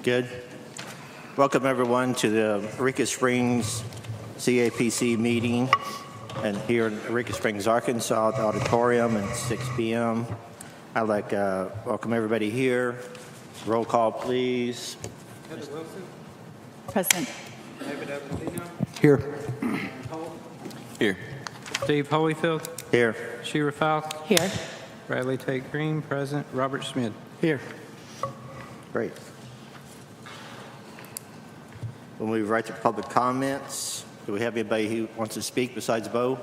Good. Welcome everyone to the Eureka Springs CAPC meeting, and here in Eureka Springs, Arkansas, the auditorium at 6 p.m. I'd like to welcome everybody here. Roll call, please. Heather Wilson. Present. David Evelino. Here. Here. Steve Holyfield. Here. Shira Falk. Here. Bradley Tate Green, present. Robert Schmidt. Here. Great. We'll move right to public comments. Do we have anybody who wants to speak besides Bo?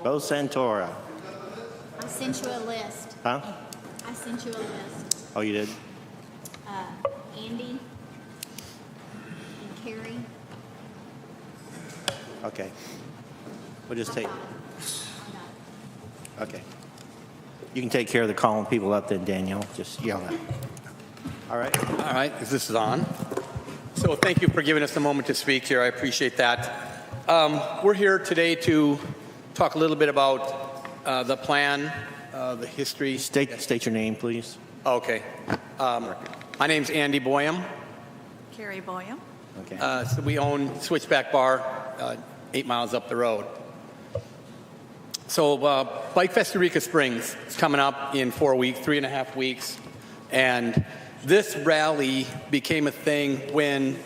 Bo Santora. I sent you a list. Huh? I sent you a list. Oh, you did? Andy and Carrie. Okay. We'll just take, okay. You can take care of the calling people up then, Daniel. Just yell at them. All right. All right, this is on. So thank you for giving us a moment to speak here. I appreciate that. We're here today to talk a little bit about the plan, the history. State your name, please. Okay. My name's Andy Boyum. Carrie Boyum. Okay. So we own Switchback Bar 8 miles up the road. So Bike Fest Eureka Springs is coming up in 4 weeks, 3.5 weeks. And this rally became a thing when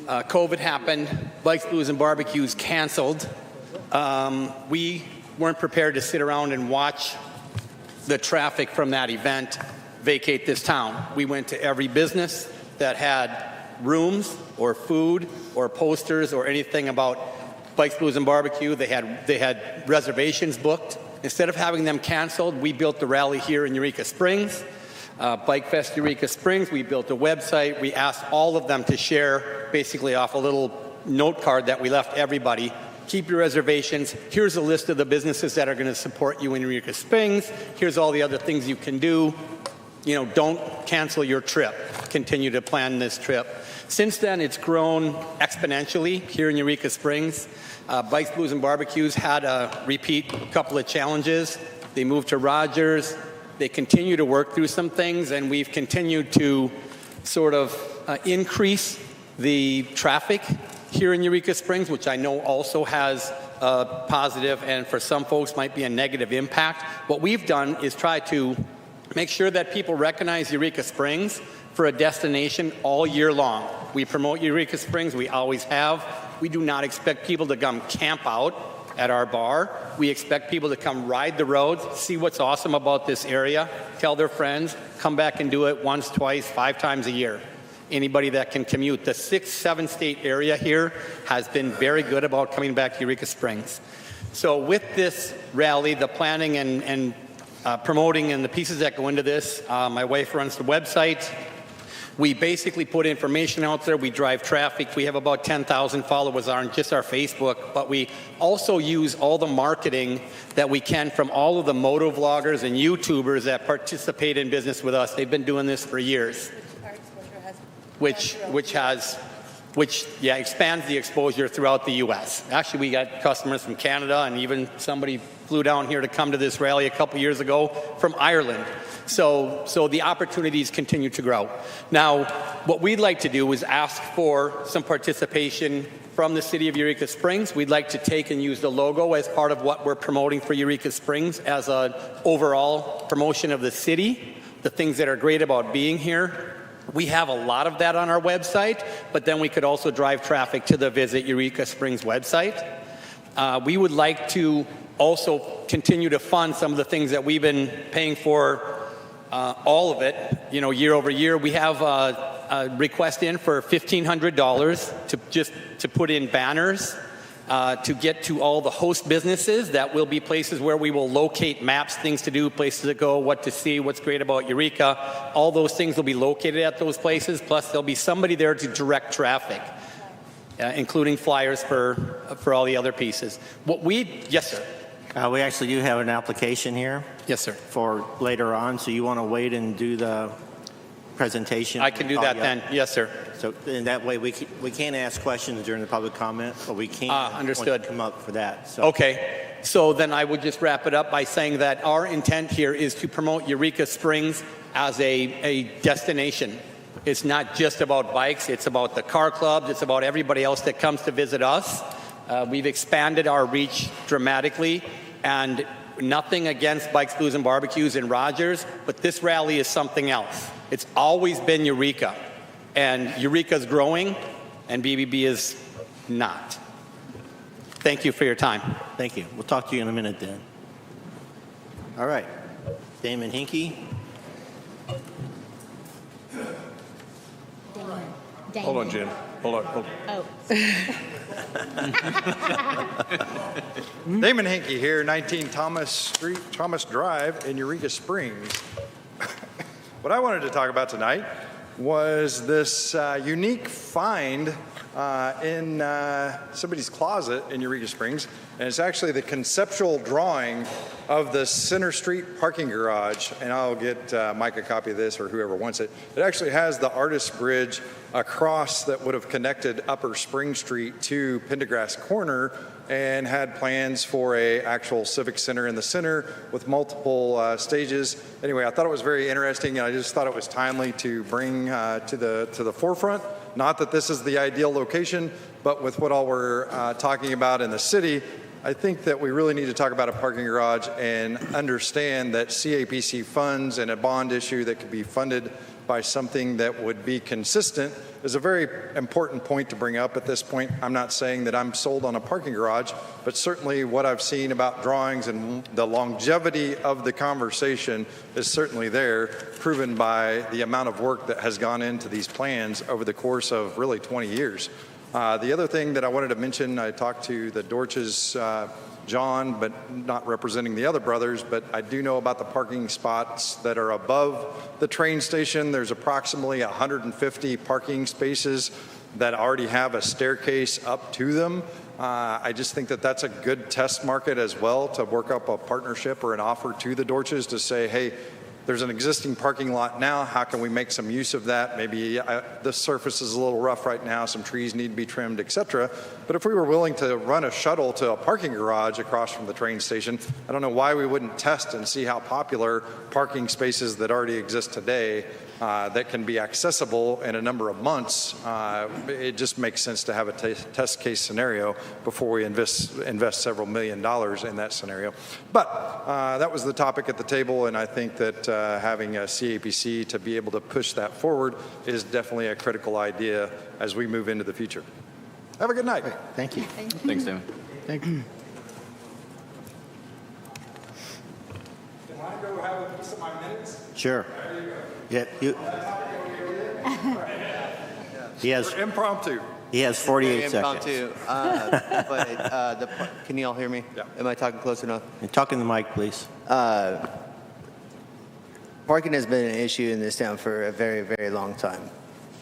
COVID happened, Bikes, Blues, and Barbecues canceled. We weren't prepared to sit around and watch the traffic from that event vacate this town. We went to every business that had rooms or food or posters or anything about Bikes, Blues, and Barbecue. They had reservations booked. Instead of having them canceled, we built the rally here in Eureka Springs. Bike Fest Eureka Springs, we built a website. We asked all of them to share basically off a little note card that we left everybody. Keep your reservations. Here's a list of the businesses that are going to support you in Eureka Springs. Here's all the other things you can do. You know, don't cancel your trip. Continue to plan this trip. Since then, it's grown exponentially here in Eureka Springs. Bikes, Blues, and Barbecues had a repeat couple of challenges. They moved to Rogers. They continue to work through some things, and we've continued to sort of increase the traffic here in Eureka Springs, which I know also has a positive and for some folks might be a negative impact. What we've done is try to make sure that people recognize Eureka Springs for a destination all year long. We promote Eureka Springs, we always have. We do not expect people to come camp out at our bar. We expect people to come ride the roads, see what's awesome about this area, tell their friends, come back and do it once, twice, 5 times a year. Anybody that can commute. The 6-7 state area here has been very good about coming back to Eureka Springs. So with this rally, the planning and promoting and the pieces that go into this, my wife runs the website. We basically put information out there. We drive traffic. We have about 10,000 followers on just our Facebook, but we also use all the marketing that we can from all of the moto vloggers and YouTubers that participate in business with us. They've been doing this for years, which expands the exposure throughout the U.S. Actually, we got customers from Canada, and even somebody flew down here to come to this rally a couple years ago from Ireland. So the opportunities continue to grow. Now, what we'd like to do is ask for some participation from the city of Eureka Springs. We'd like to take and use the logo as part of what we're promoting for Eureka Springs as an overall promotion of the city, the things that are great about being here. We have a lot of that on our website, but then we could also drive traffic to the Visit Eureka Springs website. We would like to also continue to fund some of the things that we've been paying for, all of it, you know, year over year. We have a request in for $1,500 to put in banners to get to all the host businesses. That will be places where we will locate maps, things to do, places to go, what to see, what's great about Eureka. All those things will be located at those places, plus there'll be somebody there to direct traffic, including flyers for all the other pieces. Yes, sir. We actually do have an application here. Yes, sir. For later on, so you want to wait and do the presentation? I can do that then. Yes, sir. So in that way, we can't ask questions during the public comment, but we can understood. Come up for that. So. Okay. So then I would just wrap it up by saying that our intent here is to promote Eureka Springs as a destination. It's not just about bikes. It's about the car clubs. It's about everybody else that comes to visit us. We've expanded our reach dramatically, and nothing against Bikes, Blues, and Barbecues in Rogers, but this rally is something else. It's always been Eureka, and Eureka's growing, and BBB is not. Thank you for your time. Thank you. We'll talk to you in a minute then. All right. Damon Hinkie. Hold on, Jim. Hold on. Oh. Damon Hinkie here, 19 Thomas Drive in Eureka Springs. What I wanted to talk about tonight was this unique find in somebody's closet in Eureka Springs, and it's actually the conceptual drawing of the Center Street parking garage, and I'll get Mike a copy of this or whoever wants it. It actually has the artist's bridge across that would have connected Upper Spring Street to Pendergrass Corner, and had plans for a actual civic center in the center with multiple stages. Anyway, I thought it was very interesting, and I just thought it was timely to bring to the forefront. Not that this is the ideal location, but with what all we're talking about in the city, I think that we really need to talk about a parking garage and understand that CAPC funds and a bond issue that could be funded by something that would be consistent is a very important point to bring up at this point. I'm not saying that I'm sold on a parking garage, but certainly what I've seen about drawings and the longevity of the conversation is certainly there, proven by the amount of work that has gone into these plans over the course of really 20 years. The other thing that I wanted to mention, I talked to the Dorches, John, but not representing the other brothers, but I do know about the parking spots that are above the train station. There's approximately 150 parking spaces that already have a staircase up to them. I just think that that's a good test market as well to work up a partnership or an offer to the Dorches to say, hey, there's an existing parking lot now. How can we make some use of that? Maybe the surface is a little rough right now. Some trees need to be trimmed, et cetera. But if we were willing to run a shuttle to a parking garage across from the train station, I don't know why we wouldn't test and see how popular parking spaces that already exist today that can be accessible in a number of months. It just makes sense to have a test case scenario before we invest several $1 million in that scenario. But that was the topic at the table, and I think that having a CAPC to be able to push that forward is definitely a critical idea as we move into the future. Have a good night. Thank you. Thanks, Damon. Thank you. Can I go have a piece of my minutes? Sure. Yeah, he has Impromptu. 48 seconds. Impromptu. Can you all hear me? Yeah. Am I talking close enough? And talk in the mic, please. Parking has been an issue in this town for a very, very long time.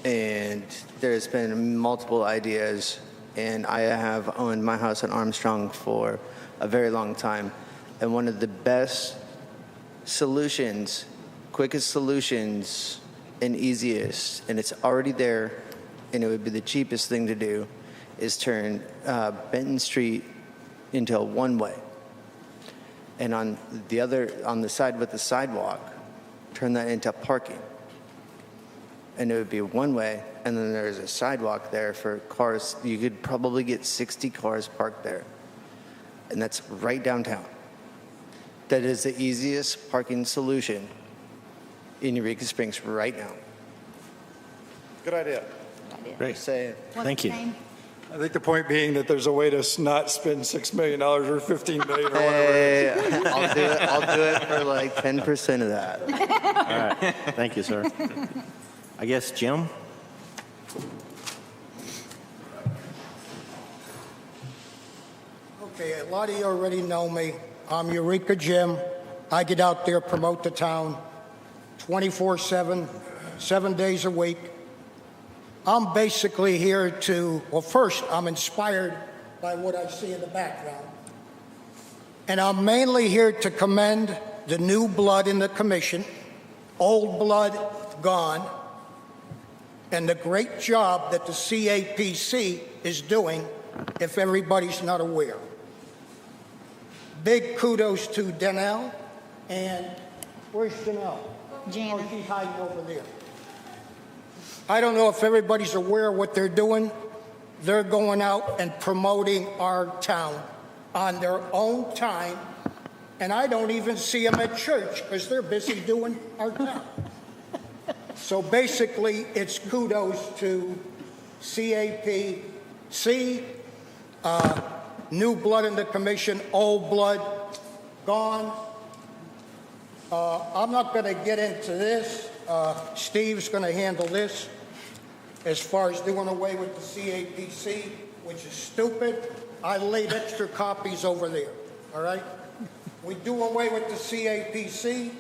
And there's been multiple ideas, and I have owned my house on Armstrong for a very long time. And one of the best solutions, quickest solutions, and easiest, and it's already there, and it would be the cheapest thing to do, is turn Benton Street into a one-way. And on the side with the sidewalk, turn that into parking. And it would be one way, and then there's a sidewalk there for cars. You could probably get 60 cars parked there. And that's right downtown. That is the easiest parking solution in Eureka Springs right now. Good idea. Great. Say it. What's Thank the you. name? I think the point being that there's a way to not spend $6 million or $15 million or whatever. Hey, I'll do it for like 10% of that. All right. Thank you, sir. I guess Jim? Okay, a lot of you already know me. I'm Eureka Jim. I get out there, promote the town 24/7, 7 days a week. I'm basically here to, well, first, I'm inspired by what I see in the background. And I'm mainly here to commend the new blood in the commission, old blood gone, and the great job that the CAPC is doing, if everybody's not aware. Big kudos to Danelle, and where's Janelle? Jana. Oh, she's hiding over there. I don't know if everybody's aware of what they're doing. They're going out and promoting our town on their own time, and I don't even see them at church because they're busy doing our town. So basically, it's kudos to CAPC, new blood in the commission, old blood gone. I'm not going to get into this. Steve's going to handle this as far as doing away with the CAPC, which is stupid. I laid extra copies over there, all right? We do away with the CAPC.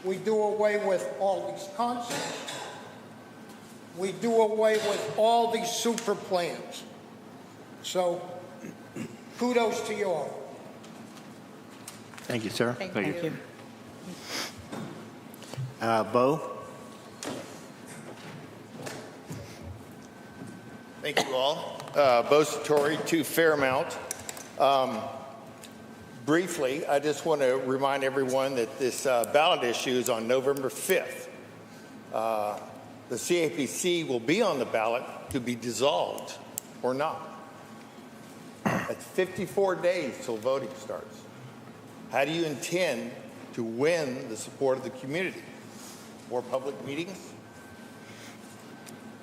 We do away with all these concepts. We do away with all these super plans. So kudos to you all. Thank you, sir. Thank you. Bo? Thank you all. Bo Satori, 2 Fairmount. Briefly, I just want to remind everyone that this ballot issue is on November 5th. The CAPC will be on the ballot to be dissolved or not. That's 54 days till voting starts. How do you intend to win the support of the community? More public meetings?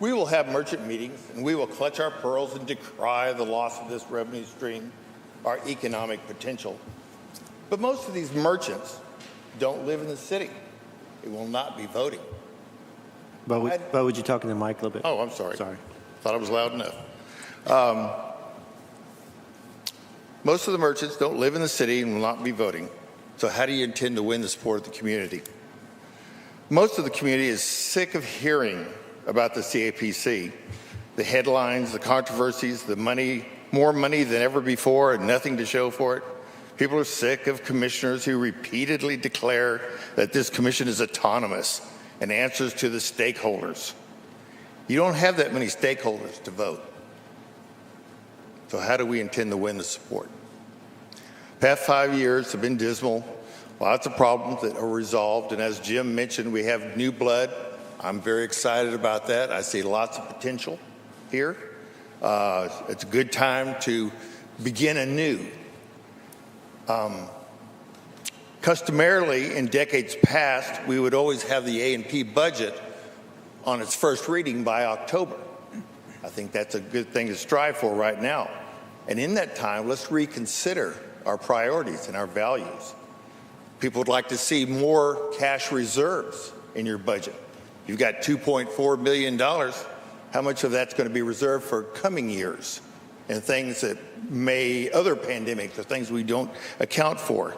We will have merchant meetings, and we will clutch our pearls and decry the loss of this revenue stream, our economic potential. But most of these merchants don't live in the city. They will not be voting. Bo, would you talk in the mic a little bit? Oh, I'm sorry. Sorry. Thought I was loud enough. Most of the merchants don't live in the city and will not be voting. So how do you intend to win the support of the community? Most of the community is sick of hearing about the CAPC, the headlines, the controversies, the money, more money than ever before and nothing to show for it. People are sick of commissioners who repeatedly declare that this commission is autonomous and answers to the stakeholders. You don't have that many stakeholders to vote. So how do we intend to win the support? Past 5 years have been dismal, lots of problems that are resolved, and as Jim mentioned, we have new blood. I'm very excited about that. I see lots of potential here. It's a good time to begin anew. Customarily, in decades past, we would always have the A&P budget on its first reading by October. I think that's a good thing to strive for right now. And in that time, let's reconsider our priorities and our values. People would like to see more cash reserves in your budget. You've got $2.4 billion. How much of that's going to be reserved for coming years and things that other pandemics or things we don't account for?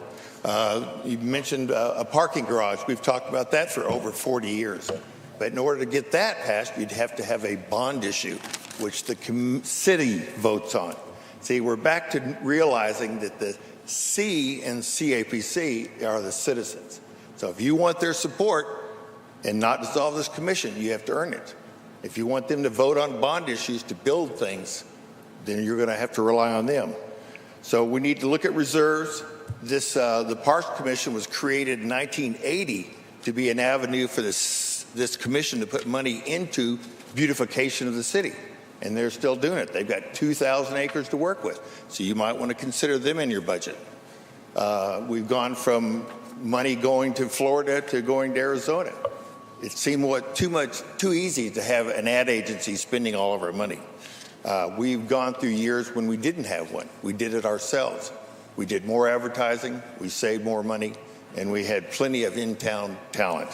You mentioned a parking garage. We've talked about that for over 40 years. But in order to get that passed, you'd have to have a bond issue, which the city votes on. See, we're back to realizing that the C and CAPC are the citizens. So if you want their support and not dissolve this commission, you have to earn it. If you want them to vote on bond issues to build things, then you're going to have to rely on them. So we need to look at reserves. The Parks Commission was created in 1980 to be an avenue for this commission to put money into beautification of the city. And they're still doing it. They've got 2,000 acres to work with. So you might want to consider them in your budget. We've gone from money going to Florida to going to Arizona. It seemed too easy to have an ad agency spending all of our money. We've gone through years when we didn't have one. We did it ourselves. We did more advertising, we saved more money, and we had plenty of in-town talent.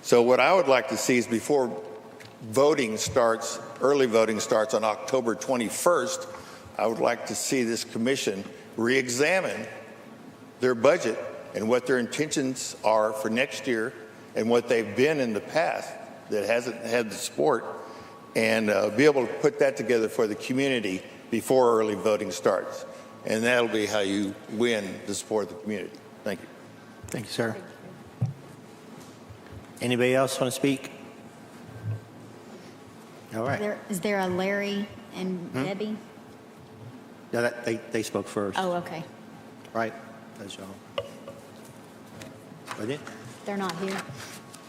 So what I would like to see is before voting starts, early voting starts on October 21st, I would like to see this commission re-examine their budget and what their intentions are for next year and what they've been in the past that hasn't had the support, and be able to put that together for the community before early voting starts. And that'll be how you win the support of the community. Thank you. Thank you, sir. Anybody else want to speak? All right. Is there a Larry and Debbie? No, they spoke first. Oh, okay. Right. That's all. Wasn't it? They're not here.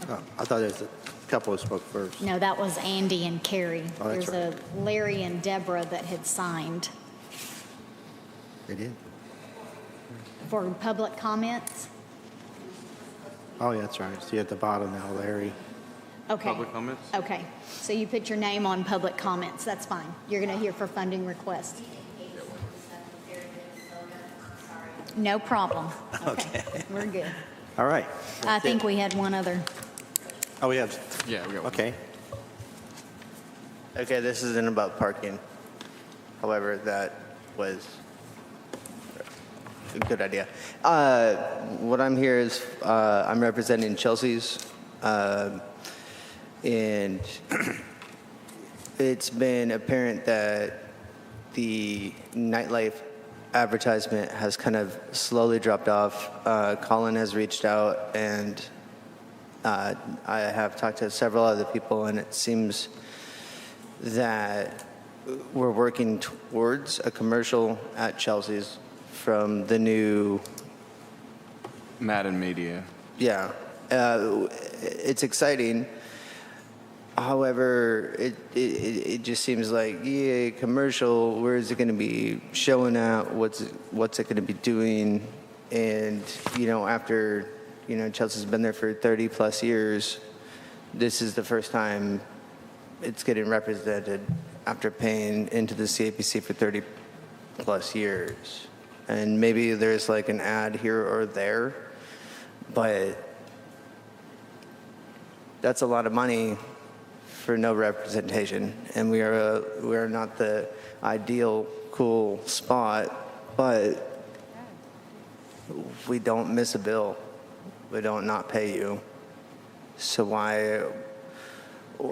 Oh, I thought it was couple who spoke first. No, that was Andy and Carrie. Oh, that's There's a Larry and Deborah that had signed They did. for public comments. Oh, yeah, that's right. See at the bottom now, Larry. Okay. Public comments? Okay, so you put your name on public comments, that's fine. You're going to hear for funding requests. No problem. Okay, we're good. All right. I think we had one other. Oh, we have, Yeah, we got one. okay. Okay, this isn't about parking. However, that was a good idea. What I'm here is I'm representing Chelsea's, and it's been apparent that the nightlife advertisement has kind of slowly dropped off. Colin has reached out, and I have talked to several other people, and it seems that we're working towards a commercial at Chelsea's from the new, Madden Media. yeah. It's exciting. However, it just seems like, yeah, commercial, where is it going to be showing at? What's it going to be doing? And, after, Chelsea's been there for 30 plus years, this is the first time it's getting represented after paying into the CAPC for 30 plus years. And maybe there's like an ad here or there, but that's a lot of money for no representation, and we are not the ideal cool spot, but we don't miss a bill. We don't not pay you. So why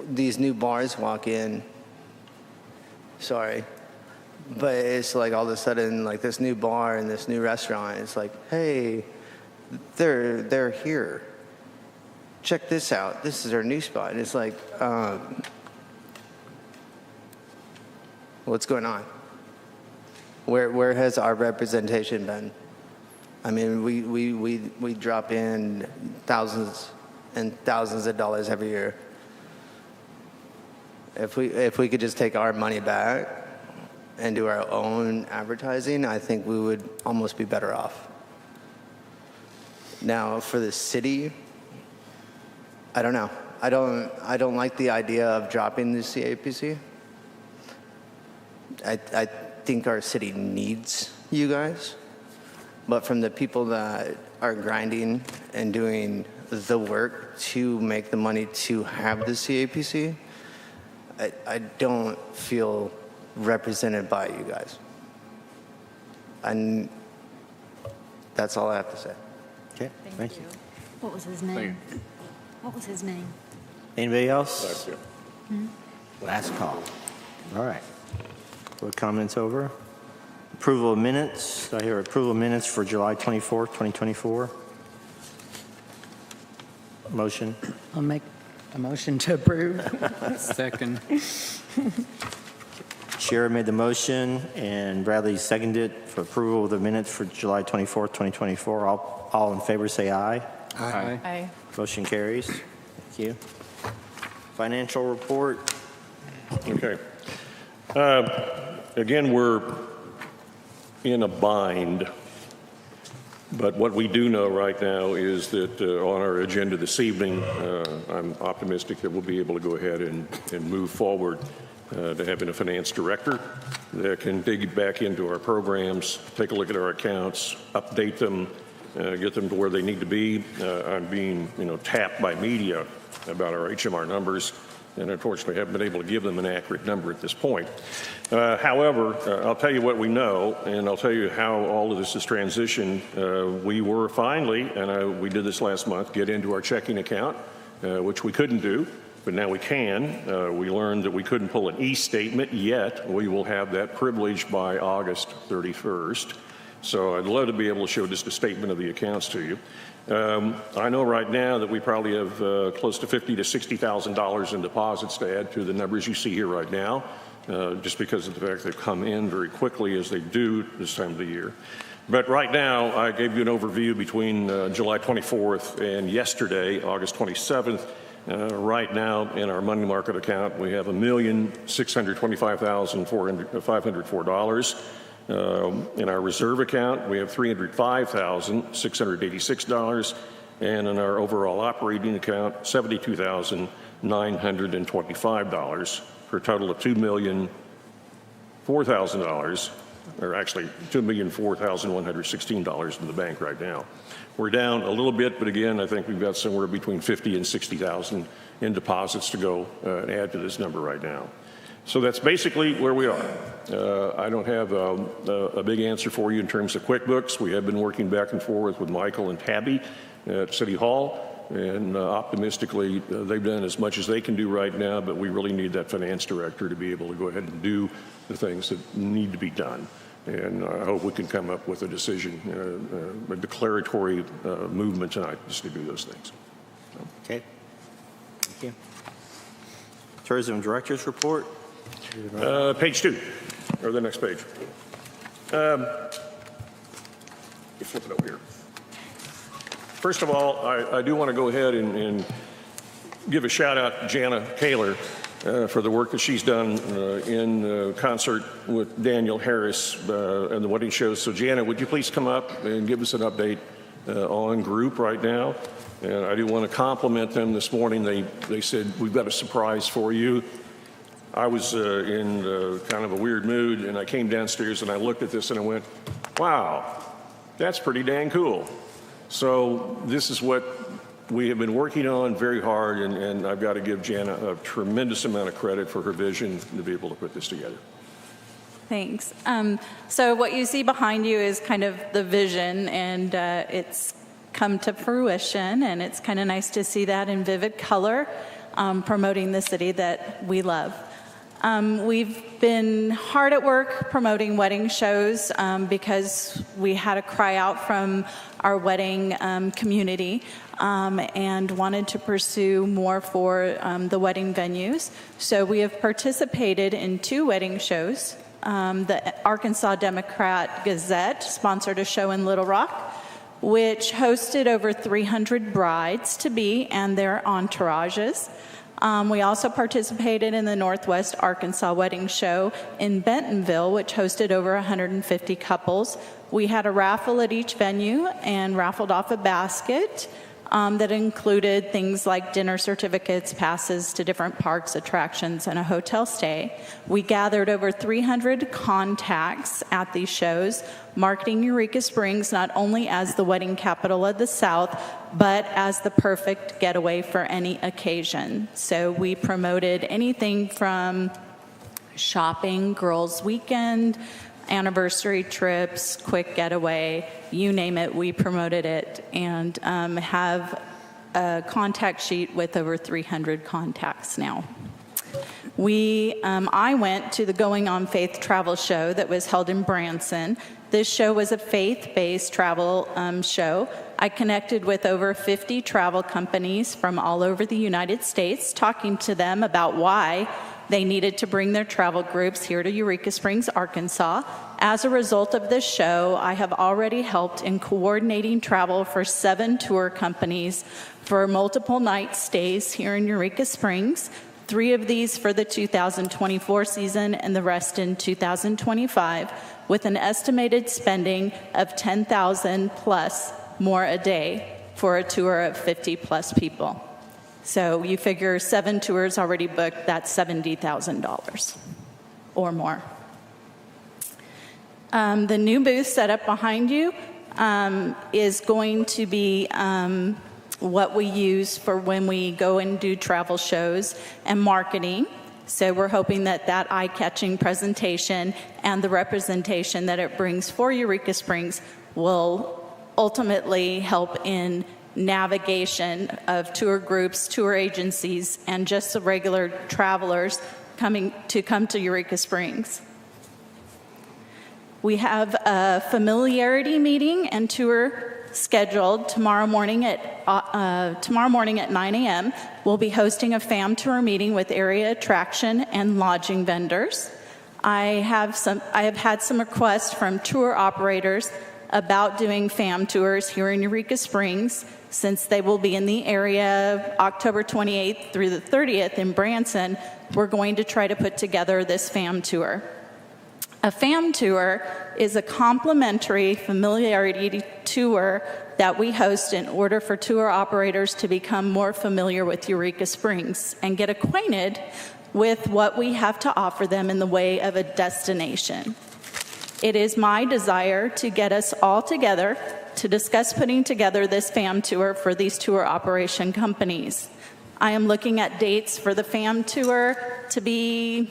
these new bars walk in? Sorry, but it's like all of a sudden, like this new bar and this new restaurant, it's like, hey, they're here. Check this out. This is our new spot. And it's like, what's going on? Where has our representation been? I mean, we drop in thousands and thousands of dollars every year. If we could just take our money back and do our own advertising, I think we would almost be better off. Now, for the city, I don't know. I don't like the idea of dropping the CAPC. I think our city needs you guys, but from the people that are grinding and doing the work to make the money to have the CAPC, I don't feel represented by you guys. And that's all I have to say. Okay, thank you. What was his name? What was his name? Anybody else? That's it. Last call. All right. What comments over? Approval of minutes. I hear approval of minutes for July 24th, 2024. Motion. I'll make a motion to approve. Second. Shara made the motion and Bradley seconded for approval of the minutes for July 24th, 2024. All in favor say aye. Aye. Aye. Motion carries. Thank you. Financial report. Okay. Again, we're in a bind, but what we do know right now is that on our agenda this evening, I'm optimistic that we'll be able to go ahead and move forward to having a finance director that can dig back into our programs, take a look at our accounts, update them, get them to where they need to be. I'm being, tapped by media about our HMR numbers, and unfortunately haven't been able to give them an accurate number at this point. However, I'll tell you what we know, and I'll tell you how all of this has transitioned. We were finally, and we did this last month, get into our checking account, which we couldn't do, but now we can. We learned that we couldn't pull an e-statement yet. We will have that privilege by August 31st. So I'd love to be able to show just a statement of the accounts to you. I know right now that we probably have close to $50,000 to $60,000 in deposits to add to the numbers you see here right now, just because of the fact they've come in very quickly as they do this time of the year. But right now, I gave you an overview between July 24th and yesterday, August 27th. Right now, in our money market account, we have $1,625,504. In our reserve account, we have $305,686. And in our overall operating account, $72,925, for a total of $2,004,000, or actually $2,004,116 in the bank right now. We're down a little bit, but again, I think we've got somewhere between 50 and 60,000 in deposits to go and add to this number right now. So that's basically where we are. I don't have a big answer for you in terms of QuickBooks. We have been working back and forth with Michael and Tabby at City Hall, and optimistically, they've done as much as they can do right now, but we really need that finance director to be able to go ahead and do the things that need to be done. And I hope we can come up with a decision, a declaratory movement tonight just to do those things. Okay. Thank you. Tourism Director's Report. Page 2, or the next page. You flip it over here. First of all, I do want to go ahead and give a shout out to Jana Kaler for the work that she's done in concert with Daniel Harris and the wedding shows. So Jana, would you please come up and give us an update on group right now? And I do want to compliment them this morning. They said, we've got a surprise for you. I was in kind of a weird mood, and I came downstairs and I looked at this and I went, wow, that's pretty dang cool. So this is what we have been working on very hard, and I've got to give Jana a tremendous amount of credit for her vision to be able to put this together. Thanks. So what you see behind you is kind of the vision, and it's come to fruition, and it's kind of nice to see that in vivid color, promoting the city that we love. We've been hard at work promoting wedding shows because we had a cry out from our wedding community and wanted to pursue more for the wedding venues. So we have participated in 2 wedding shows. The Arkansas Democrat Gazette sponsored a show in Little Rock, which hosted over 300 brides-to-be and their entourages. We also participated in the Northwest Arkansas Wedding Show in Bentonville, which hosted over 150 couples. We had a raffle at each venue and raffled off a basket that included things like dinner certificates, passes to different parks, attractions, and a hotel stay. We gathered over 300 contacts at these shows, marketing Eureka Springs not only as the wedding capital of the South, but as the perfect getaway for any occasion. So we promoted anything from shopping, girls' weekend, anniversary trips, quick getaway, you name it, we promoted it, and have a contact sheet with over 300 contacts now. I went to the Going on Faith travel show that was held in Branson. This show was a faith-based travel show. I connected with over 50 travel companies from all over the United States, talking to them about why they needed to bring their travel groups here to Eureka Springs, Arkansas. As a result of this show, I have already helped in coordinating travel for 7 tour companies for multiple night stays here in Eureka Springs, 3 of these for the 2024 season and the rest in 2025, with an estimated spending of $10,000 plus more a day for a tour of 50 plus people. So you figure 7 tours already booked, that's $70,000 or more. The new booth set up behind you is going to be what we use for when we go and do travel shows and marketing. So we're hoping that that eye-catching presentation and the representation that it brings for Eureka Springs will ultimately help in navigation of tour groups, tour agencies, and just the regular travelers come to Eureka Springs. We have a familiarity meeting and tour scheduled tomorrow morning at 9 a.m. We'll be hosting a fam tour meeting with area attraction and lodging vendors. I have had some requests from tour operators about doing fam tours here in Eureka Springs. Since they will be in the area October 28th through the 30th in Branson, we're going to try to put together this fam tour. A fam tour is a complimentary familiarity tour that we host in order for tour operators to become more familiar with Eureka Springs and get acquainted with what we have to offer them in the way of a destination. It is my desire to get us all together to discuss putting together this fam tour for these tour operation companies. I am looking at dates for the fam tour to be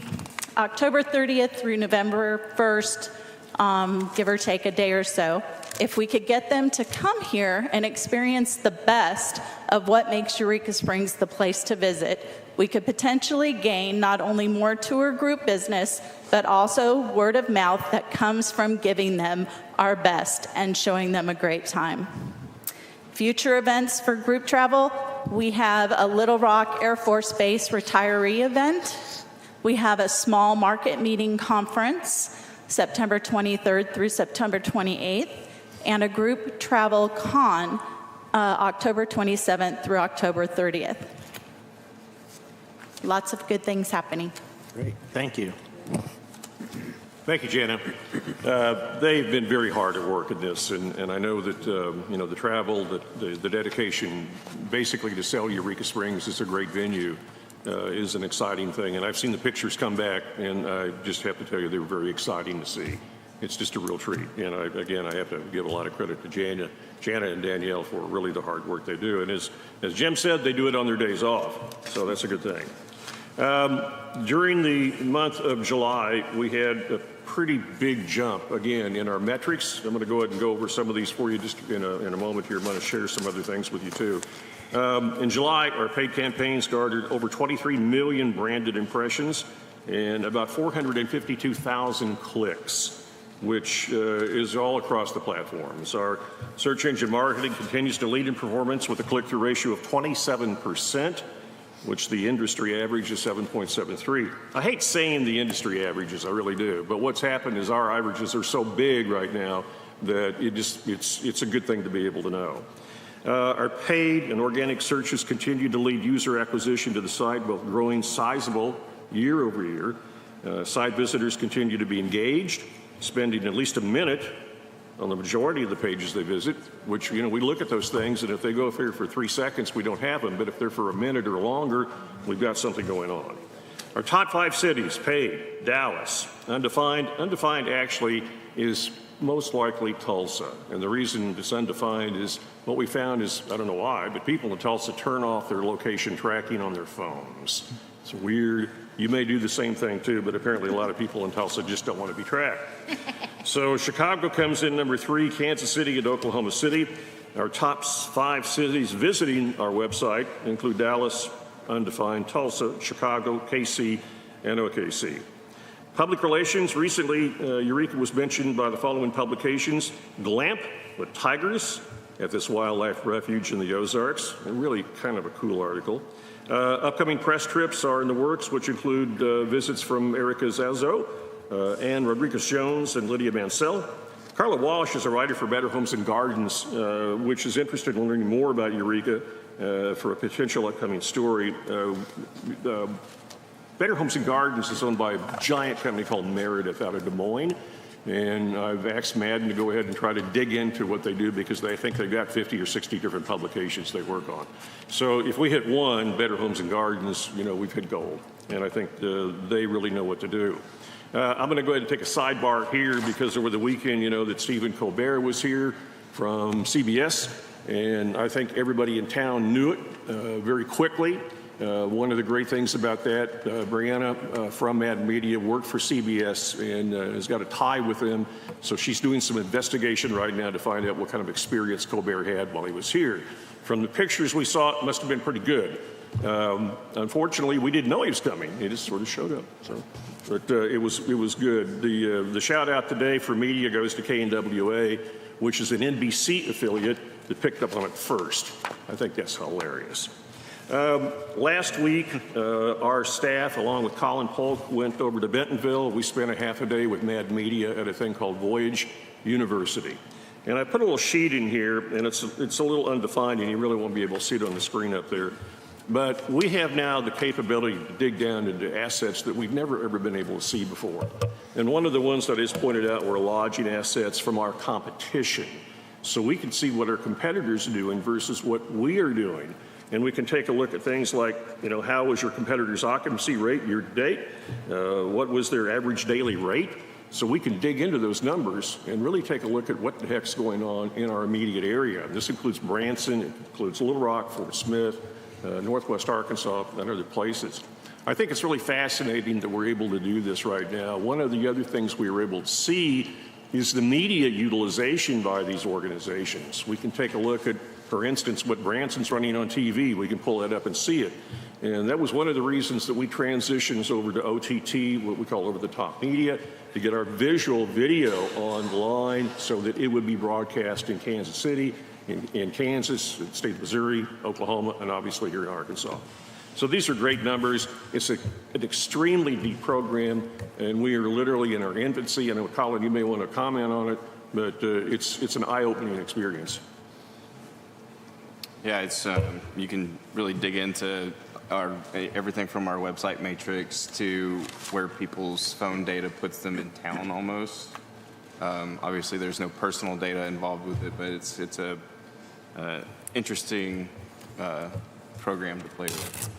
October 30th through November 1st, give or take a day or so. If we could get them to come here and experience the best of what makes Eureka Springs the place to visit, we could potentially gain not only more tour group business, but also word of mouth that comes from giving them our best and showing them a great time. Future events for group travel, we have a Little Rock Air Force Base retiree event. We have a small market meeting conference, September 23rd through September 28th, and a group travel con, October 27th through October 30th. Lots of good things happening. Great, thank you. Thank you, Jana. They've been very hard at work at this, and I know that the travel, the dedication, basically to sell Eureka Springs is a great venue, is an exciting thing. And I've seen the pictures come back, and I just have to tell you, they were very exciting to see. It's just a real treat. And I have to give a lot of credit to Jana and Danielle for really the hard work they do. And as Jim said, they do it on their days off, so that's a good thing. During the month of July, we had a pretty big jump, again, in our metrics. I'm going to go ahead and go over some of these for you just in a moment here. I'm going to share some other things with you, too. In July, our paid campaigns garnered over 23 million branded impressions and about 452,000 clicks, which is all across the platforms. Our search engine marketing continues to lead in performance with a click-through ratio of 27%, which the industry average is 7.73. I hate saying the industry averages, I really do, but what's happened is our averages are so big right now that it's a good thing to be able to know. Our paid and organic searches continue to lead user acquisition to the site, both growing sizable year over year. Site visitors continue to be engaged, spending at least a minute on the majority of the pages they visit, which, we look at those things, and if they go here for 3 seconds, we don't have them, but if they're for a minute or longer, we've got something going on. Our top 5 cities, paid, Dallas, undefined. Undefined actually is most likely Tulsa, and the reason it's undefined is what we found is, I don't know why, but people in Tulsa turn off their location tracking on their phones. It's weird. You may do the same thing too, but apparently a lot of people in Tulsa just don't want to be tracked. So Chicago comes in number 3, Kansas City and Oklahoma City. Our top 5 cities visiting our website include Dallas, undefined, Tulsa, Chicago, KC, and OKC. Public relations, recently Eureka was mentioned by the following publications: Glamp with tigers at this wildlife refuge in the Ozarks, a really kind of a cool article. Upcoming press trips are in the works, which include visits from Erica Zazo, Ann Rodriguez-Jones, and Lydia Mansell. Carla Walsh is a writer for Better Homes and Gardens, which is interested in learning more about Eureka for a potential upcoming story. Better Homes and Gardens is owned by a giant company called Meredith out of Des Moines. And I've asked Madden to go ahead and try to dig into what they do because they think they've got 50 or 60 different publications they work on. So if we hit one, Better Homes and Gardens, we've hit gold. And I think they really know what to do. I'm going to go ahead and take a sidebar here because over the weekend, that Stephen Colbert was here from CBS. And I think everybody in town knew it very quickly. One of the great things about that, Brianna from Mad Media worked for CBS and has got a tie with them. So she's doing some investigation right now to find out what kind of experience Colbert had while he was here. From the pictures we saw, it must have been pretty good. Unfortunately, we didn't know he was coming. He just sort of showed up. So, but it was good. The shout out today for media goes to KNWA, which is an NBC affiliate that picked up on it first. I think that's hilarious. Last week, our staff, along with Colin Polk, went over to Bentonville. We spent a half a day with Mad Media at a thing called Voyage University. And I put a little sheet in here, and it's a little undefined, and you really won't be able to see it on the screen up there. But we have now the capability to dig down into assets that we've never, ever been able to see before. And one of the ones that I just pointed out were lodging assets from our competition. So we can see what our competitors are doing versus what we are doing. And we can take a look at things like, how was your competitor's occupancy rate year to date? What was their average daily rate? So we can dig into those numbers and really take a look at what the heck's going on in our immediate area. This includes Branson, it includes Little Rock, Fort Smith, Northwest Arkansas, and other places. I think it's really fascinating that we're able to do this right now. One of the other things we were able to see is the media utilization by these organizations. We can take a look at, for instance, what Branson's running on TV. We can pull that up and see it. And that was one of the reasons that we transitioned over to OTT, what we call over-the-top media, to get our visual video online so that it would be broadcast in Kansas City, in Kansas, the state of Missouri, Oklahoma, and obviously here in Arkansas. So these are great numbers. It's an extremely deep program, and we are literally in our infancy. I know, Colin, you may want to comment on it, but it's an eye-opening experience. Yeah, it's you can really dig into everything from our website matrix to where people's phone data puts them in town almost. Obviously, there's no personal data involved with it, but it's a interesting program to play with.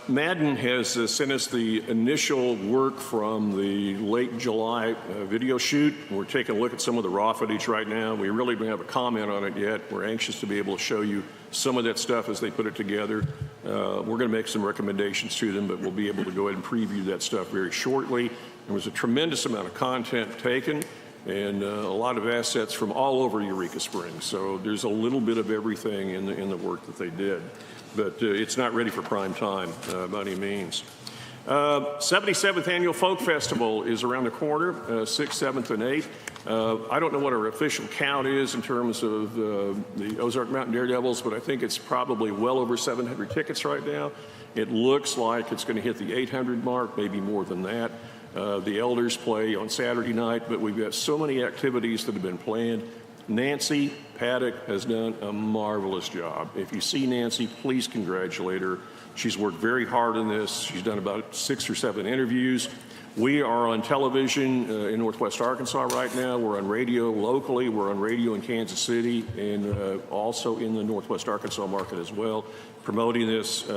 Madden has sent us the initial work from the late July video shoot. We're taking a look at some of the raw footage right now. We really don't have a comment on it yet. We're anxious to be able to show you some of that stuff as they put it together. We're going to make some recommendations to them, but we'll be able to go ahead and preview that stuff very shortly. There was a tremendous amount of content taken and a lot of assets from all over Eureka Springs. So there's a little bit of everything in the work that they did. But it's not ready for prime time by any means. 77th Annual Folk Festival is around the corner, 6th, 7th, and 8th. I don't know what our official count is in terms of the Ozark Mountain Daredevils, but I think it's probably well over 700 tickets right now. It looks like it's going to hit the 800 mark, maybe more than that. The Elders play on Saturday night, but we've got so many activities that have been planned. Nancy Paddock has done a marvelous job. If you see Nancy, please congratulate her. She's worked very hard on this. She's done about 6 or 7 interviews. We are on television in Northwest Arkansas right now. We're on radio locally. We're on radio in Kansas City and also in the Northwest Arkansas market as well, promoting this.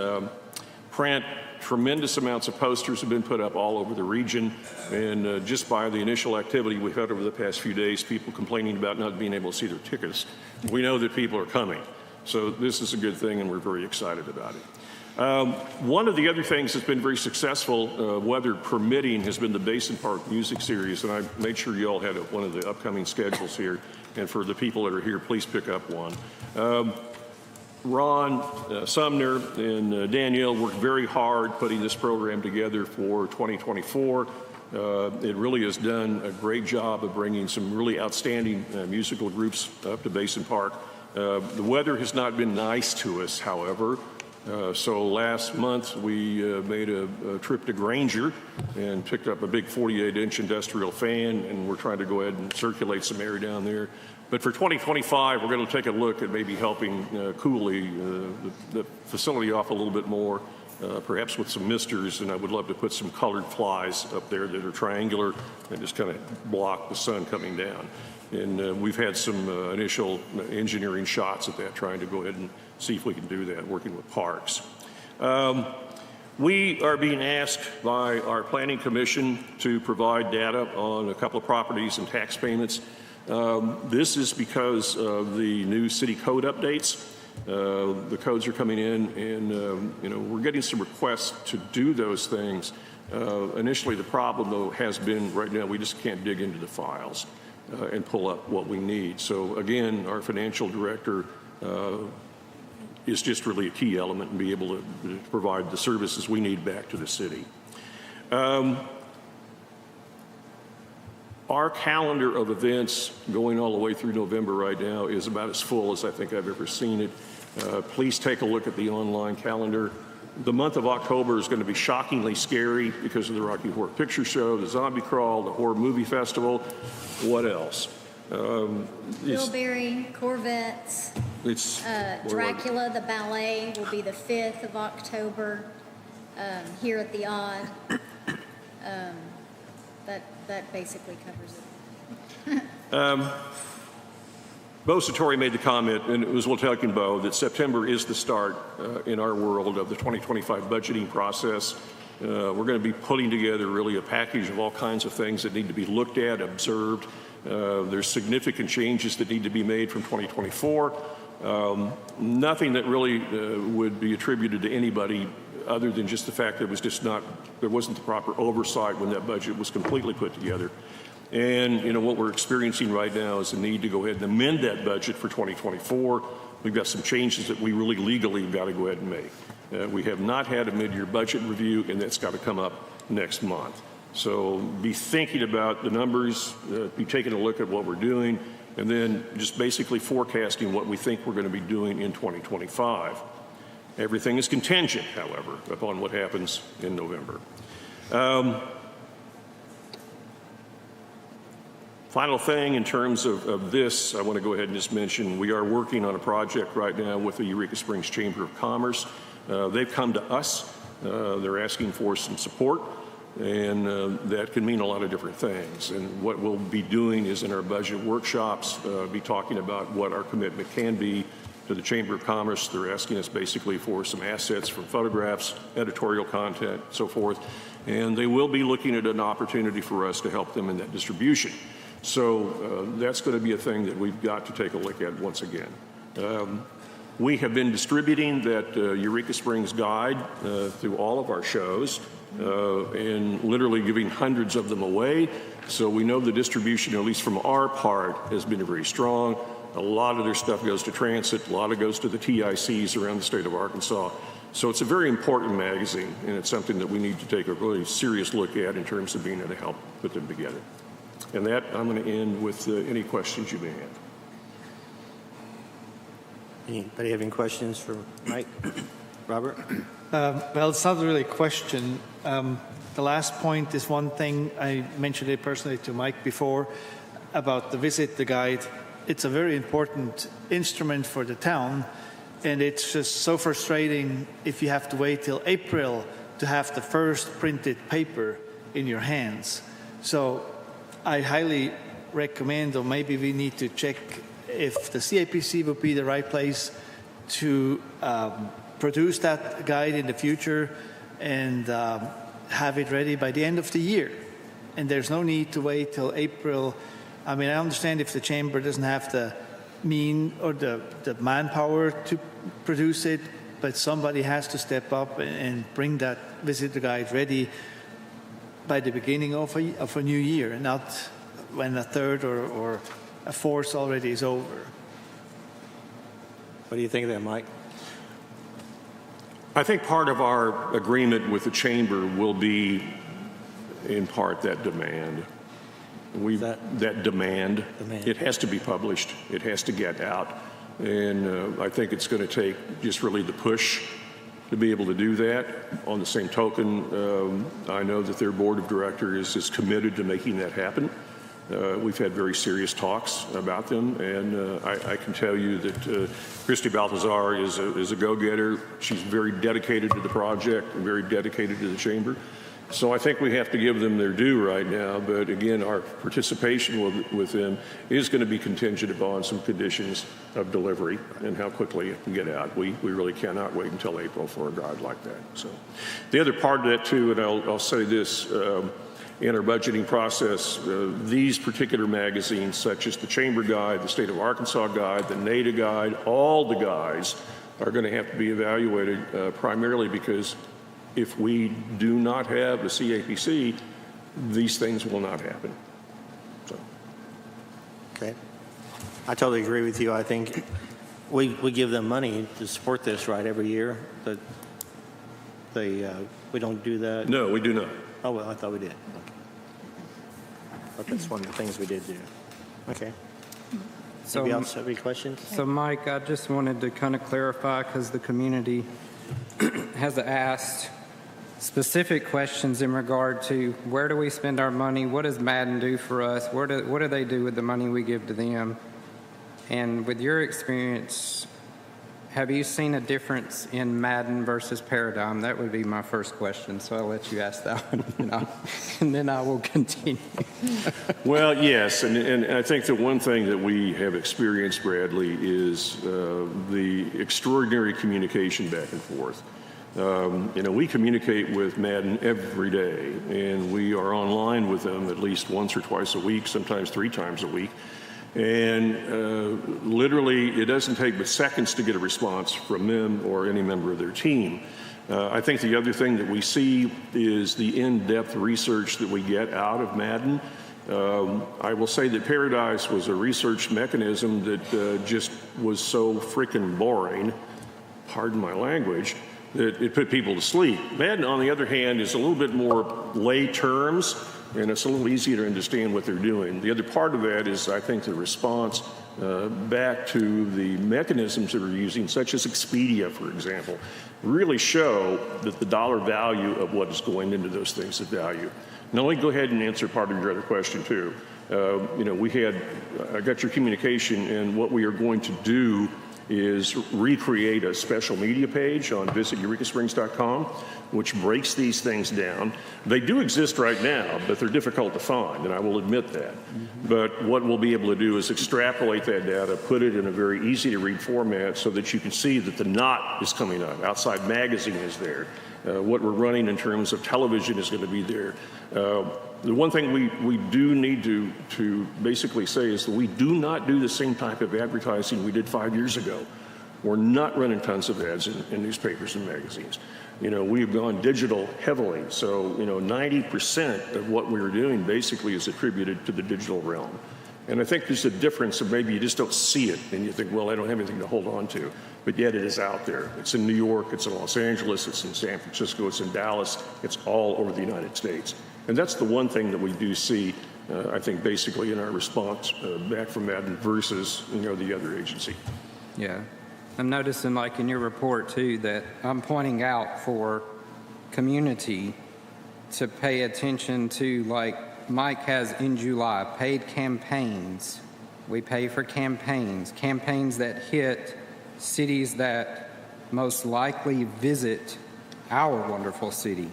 Print, tremendous amounts of posters have been put up all over the region, and just by the initial activity we've had over the past few days, people complaining about not being able to see their tickets, we know that people are coming. So this is a good thing, and we're very excited about it. One of the other things that's been very successful, weather permitting, has been the Basin Park Music Series, and I made sure you all had one of the upcoming schedules here, and for the people that are here, please pick up one. Ron Sumner and Danielle worked very hard putting this program together for 2024. It really has done a great job of bringing some really outstanding musical groups up to Basin Park. The weather has not been nice to us, however. So last month we made a trip to Granger and picked up a big 48-inch industrial fan, and we're trying to go ahead and circulate some air down there. But for 2025, we're going to take a look at maybe helping cool the facility off a little bit more, perhaps with some misters, and I would love to put some colored flies up there that are triangular and just kind of block the sun coming down. And we've had some initial engineering shots at that, trying to go ahead and see if we can do that, working with parks. We are being asked by our Planning Commission to provide data on a couple of properties and tax payments. This is because of the new city code updates. The codes are coming in, and we're getting some requests to do those things. Initially, the problem, though, has been right now we just can't dig into the files and pull up what we need. So again, our financial director is just really a key element in being able to provide the services we need back to the city. Our calendar of events going all the way through November right now is about as full as I think I've ever seen it. Please take a look at the online calendar. The month of October is going to be shockingly scary because of the Rocky Horror Picture Show, the Zombie Crawl, the Horror Movie Festival. What else? Bilberry, Corvettes, It's Dracula, the ballet will be the 5th of October here at the Odd. That basically covers it. Bo Satori made the comment, and it was well taken, Bo, that September is the start in our world of the 2025 budgeting process. We're going to be putting together really a package of all kinds of things that need to be looked at, observed. There's significant changes that need to be made from 2024. Nothing that really would be attributed to anybody other than just the fact that there wasn't the proper oversight when that budget was completely put together. And, what we're experiencing right now is the need to go ahead and amend that budget for 2024. We've got some changes that we really legally got to go ahead and make. We have not had a mid-year budget review, and that's got to come up next month. So be thinking about the numbers, be taking a look at what we're doing, and then just basically forecasting what we think we're going to be doing in 2025. Everything is contingent, however, upon what happens in November. Final thing in terms of this, I want to go ahead and just mention, we are working on a project right now with the Eureka Springs Chamber of Commerce. They've come to us. They're asking for some support, and that can mean a lot of different things. And what we'll be doing is in our budget workshops, be talking about what our commitment can be to the Chamber of Commerce. They're asking us basically for some assets from photographs, editorial content, so forth. And they will be looking at an opportunity for us to help them in that distribution. So that's going to be a thing that we've got to take a look at once again. We have been distributing that Eureka Springs guide through all of our shows and literally giving hundreds of them away. So we know the distribution, at least from our part, has been very strong. A lot of their stuff goes to transit. A lot of it goes to the TICs around the state of Arkansas. So it's a very important magazine, and it's something that we need to take a really serious look at in terms of being able to help put them together. And that, I'm going to end with any questions you may have. Anybody have any questions for Mike? Robert? Well, it's not really a question. The last point is one thing. I mentioned it personally to Mike before about the visit, the guide. It's a very important instrument for the town, and it's just so frustrating if you have to wait till April to have the first printed paper in your hands. So I highly recommend, or maybe we need to check if the CAPC would be the right place to produce that guide in the future and have it ready by the end of the year. And there's no need to wait till April. I mean, I understand if the chamber doesn't have the mean or the manpower to produce it, but somebody has to step up and bring that visitor guide ready by the beginning of a new year, and not when a third or a fourth already is over. What do you think of that, Mike? I think part of our agreement with the chamber will be, in part, that demand. That demand. It has to be published. It has to get out. And I think it's going to take just really the push to be able to do that. On the same token, I know that their board of directors is committed to making that happen. We've had very serious talks about them, and I can tell you that Christy Balthazar is a go-getter. She's very dedicated to the project and very dedicated to the chamber. So I think we have to give them their due right now, but again, our participation with them is going to be contingent upon some conditions of delivery and how quickly it can get out. We really cannot wait until April for a guide like that. So the other part of that too, and I'll say this, in our budgeting process, these particular magazines, such as the Chamber Guide, the State of Arkansas Guide, the NADA Guide, all the guides are going to have to be evaluated primarily because if we do not have the CAPC, these things will not happen. So. Okay. I totally agree with you. I think we give them money to support this, right, every year. But we don't do that. No, we do not. Oh, well, I thought we did. Okay. But that's one of the things we did do. Okay. So, Anybody else have any questions? So, Mike, I just wanted to kind of clarify because the community has asked. specific questions in regard to where do we spend our money? What does Madden do for us? What do they do with the money we give to them? And with your experience, have you seen a difference in Madden versus Paradigm? That would be my first question, so I'll let you ask that one, and then I will continue. Well, yes, and I think the one thing that we have experienced, Bradley, is the extraordinary communication back and forth. We communicate with Madden every day, and we are online with them at least once or twice a week, sometimes 3 times a week. And literally, it doesn't take but seconds to get a response from them or any member of their team. I think the other thing that we see is the in-depth research that we get out of Madden. I will say that Paradise was a research mechanism that just was so freaking boring, pardon my language, that it put people to sleep. Madden, on the other hand, is a little bit more lay terms, and it's a little easier to understand what they're doing. The other part of that is, I think, the response back to the mechanisms that we're using, such as Expedia, for example, really show that the dollar value of what is going into those things is value. Now, let me go ahead and answer part of your other question, too. I got your communication, and what we are going to do is recreate a special media page on visiteurekaSprings.com, which breaks these things down. They do exist right now, but they're difficult to find, and I will admit that. But what we'll be able to do is extrapolate that data, put it in a very easy-to-read format so that you can see that the knot is coming up. Outside Magazine is there. What we're running in terms of television is going to be there. The one thing we do need to basically say is that we do not do the same type of advertising we did 5 years ago. We're not running tons of ads in newspapers and magazines. We've gone digital heavily, so 90% of what we're doing basically is attributed to the digital realm. And I think there's a difference of maybe you just don't see it and you think, well, I don't have anything to hold on to. But yet it is out there. It's in New York, it's in Los Angeles, it's in San Francisco, it's in Dallas, it's all over the United States. And that's the one thing that we do see, I think, basically in our response back from Madden versus, the other agency. Yeah. I'm noticing, like in your report, too, that I'm pointing out for community to pay attention to, like Mike has in July, paid campaigns. We pay for campaigns that hit cities that most likely visit our wonderful city.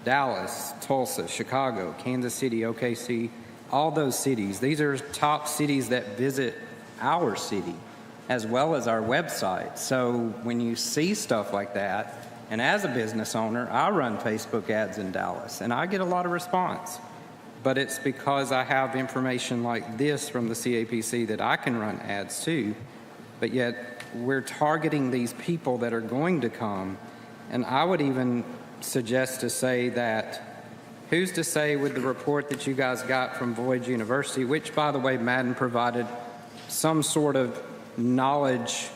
Dallas, Tulsa, Chicago, Kansas City, OKC, all those cities. These are top cities that visit our city as well as our website. So when you see stuff like that, and as a business owner, I run Facebook ads in Dallas, and I get a lot of response. But it's because I have information like this from the CAPC that I can run ads to, but yet we're targeting these people that are going to come. And I would even suggest to say that, who's to say with the report that you guys got from Voyage University, which, by the way, Madden provided some sort of knowledge,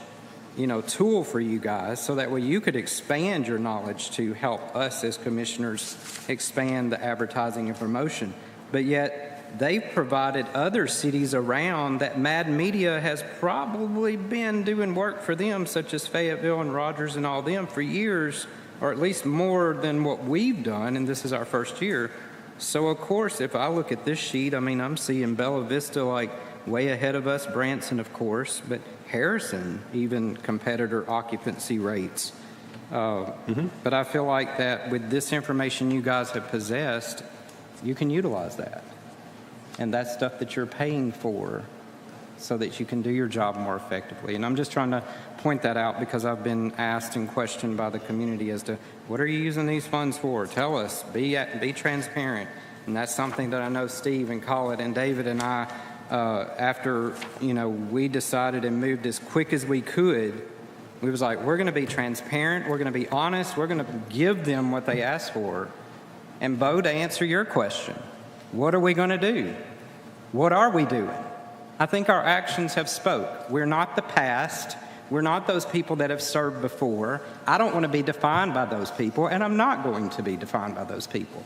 tool for you guys, so that way you could expand your knowledge to help us as commissioners expand the advertising and promotion. But yet they've provided other cities around that Madden Media has probably been doing work for them, such as Fayetteville and Rogers and all them for years, or at least more than what we've done, and this is our first year. So, of course, if I look at this sheet, I'm seeing Bella Vista like way ahead of us, Branson, of course, but Harrison, even competitor occupancy rates. But I feel like that with this information you guys have possessed, you can utilize that. And that's stuff that you're paying for so that you can do your job more effectively. And I'm just trying to point that out because I've been asked and questioned by the community as to what are you using these funds for? Tell us, be transparent. And that's something that I know Steve and Colin and David and I, after, we decided and moved as quick as we could, we was like, we're going to be transparent, we're going to be honest, we're going to give them what they asked for. And Bo, to answer your question, what are we going to do? What are we doing? I think our actions have spoke. We're not the past. We're not those people that have served before. I don't want to be defined by those people, and I'm not going to be defined by those people.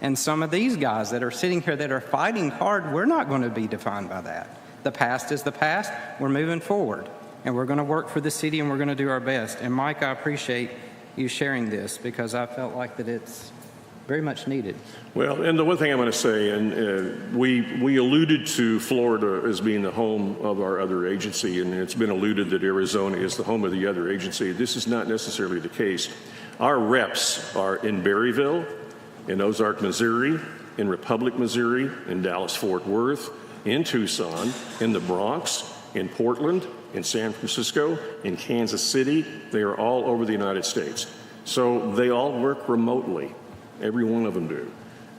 And some of these guys that are sitting here that are fighting hard, we're not going to be defined by that. The past is the past. We're moving forward, and we're going to work for the city, and we're going to do our best. And Mike, I appreciate you sharing this, because I felt like that it's very much needed. Well, and the one thing I'm going to say, and we alluded to Florida as being the home of our other agency, and it's been alluded that Arizona is the home of the other agency. This is not necessarily the case. Our reps are in Berryville, in Ozark, Missouri, in Republic, Missouri, in Dallas-Fort Worth, in Tucson, in the Bronx, in Portland, in San Francisco, in Kansas City. They are all over the United States. So they all work remotely. Every one of them do.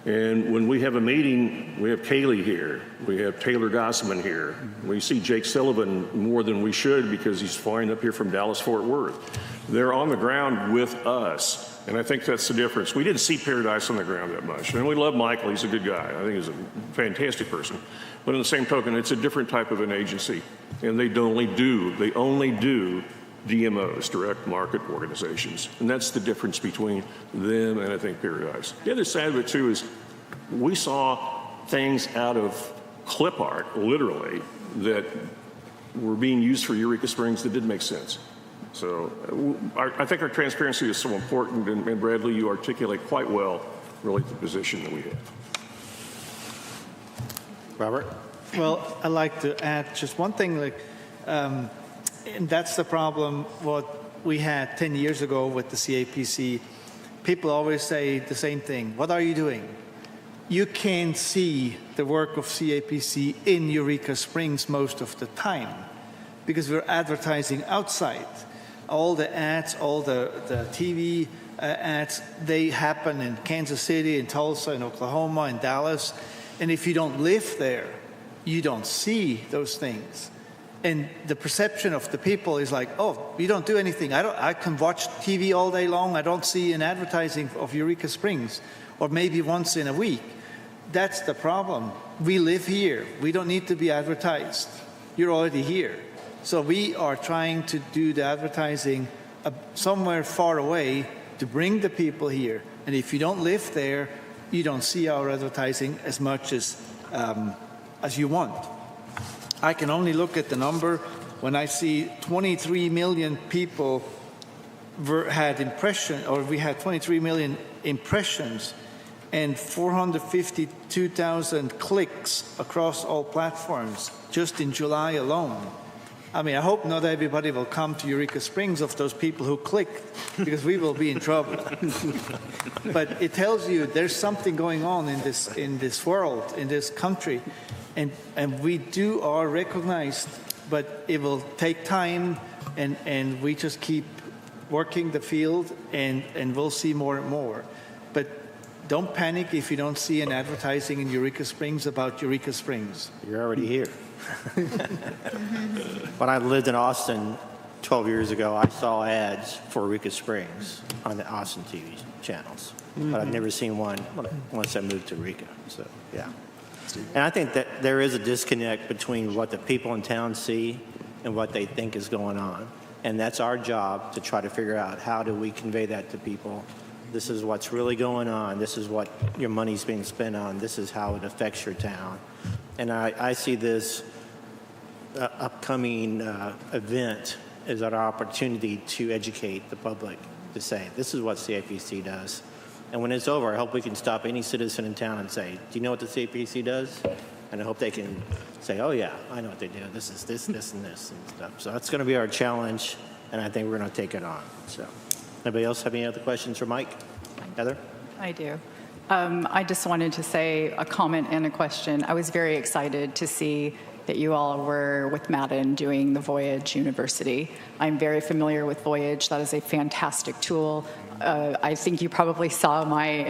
And when we have a meeting, we have Kaylee here. We have Taylor Gossman here. We see Jake Sullivan more than we should because he's flying up here from Dallas-Fort Worth. They're on the ground with us. And I think that's the difference. We didn't see Paradise on the ground that much. And we love Michael. He's a good guy. I think he's a fantastic person. But in the same token, it's a different type of an agency. And they only do DMOs, direct market organizations. And that's the difference between them and I think Paradise. The other side of it too is we saw things out of clip art, literally, that were being used for Eureka Springs that didn't make sense. So I think our transparency is so important, and Bradley, you articulate quite well really the position that we have. Robert? Well, I'd like to add just one thing, and that's the problem what we had 10 years ago with the CAPC. People always say the same thing. What are you doing? You can't see the work of CAPC in Eureka Springs most of the time because we're advertising outside. All the ads, all the TV ads, they happen in Kansas City, in Tulsa, in Oklahoma, in Dallas. And if you don't live there, you don't see those things. And the perception of the people is like, oh, you don't do anything. I can watch TV all day long. I don't see an advertising of Eureka Springs, or maybe once in a week. That's the problem. We live here. We don't need to be advertised. You're already here. So we are trying to do the advertising somewhere far away to bring the people here. And if you don't live there, you don't see our advertising as much as you want. I can only look at the number when I see 23 million people had impression, or we had 23 million impressions and 452,000 clicks across all platforms just in July alone. I mean, I hope not everybody will come to Eureka Springs of those people who clicked, because we will be in trouble. But it tells you there's something going on in this world, in this country, and we are recognized, but it will take time, and we just keep working the field, and we'll see more and more. But don't panic if you don't see an advertising in Eureka Springs about Eureka Springs. You're already here. When I lived in Austin 12 years ago, I saw ads for Eureka Springs on the Austin TV channels, but I've never seen one once I moved to Eureka. So, yeah. And I think that there is a disconnect between what the people in town see and what they think is going on. And that's our job to try to figure out how do we convey that to people. This is what's really going on. This is what your money's being spent on. This is how it affects your town. And I see this upcoming event as an opportunity to educate the public, to say, this is what CAPC does. And when it's over, I hope we can stop any citizen in town and say, do you know what the CAPC does? And I hope they can say, oh yeah, I know what they do. This is this, this, and this, and stuff. So that's going to be our challenge, and I think we're going to take it on. So, anybody else have any other questions for Mike? Heather? I do. I just wanted to say a comment and a question. I was very excited to see that you all were with Madden doing the Voyage University. I'm very familiar with Voyage. That is a fantastic tool. I think you probably saw my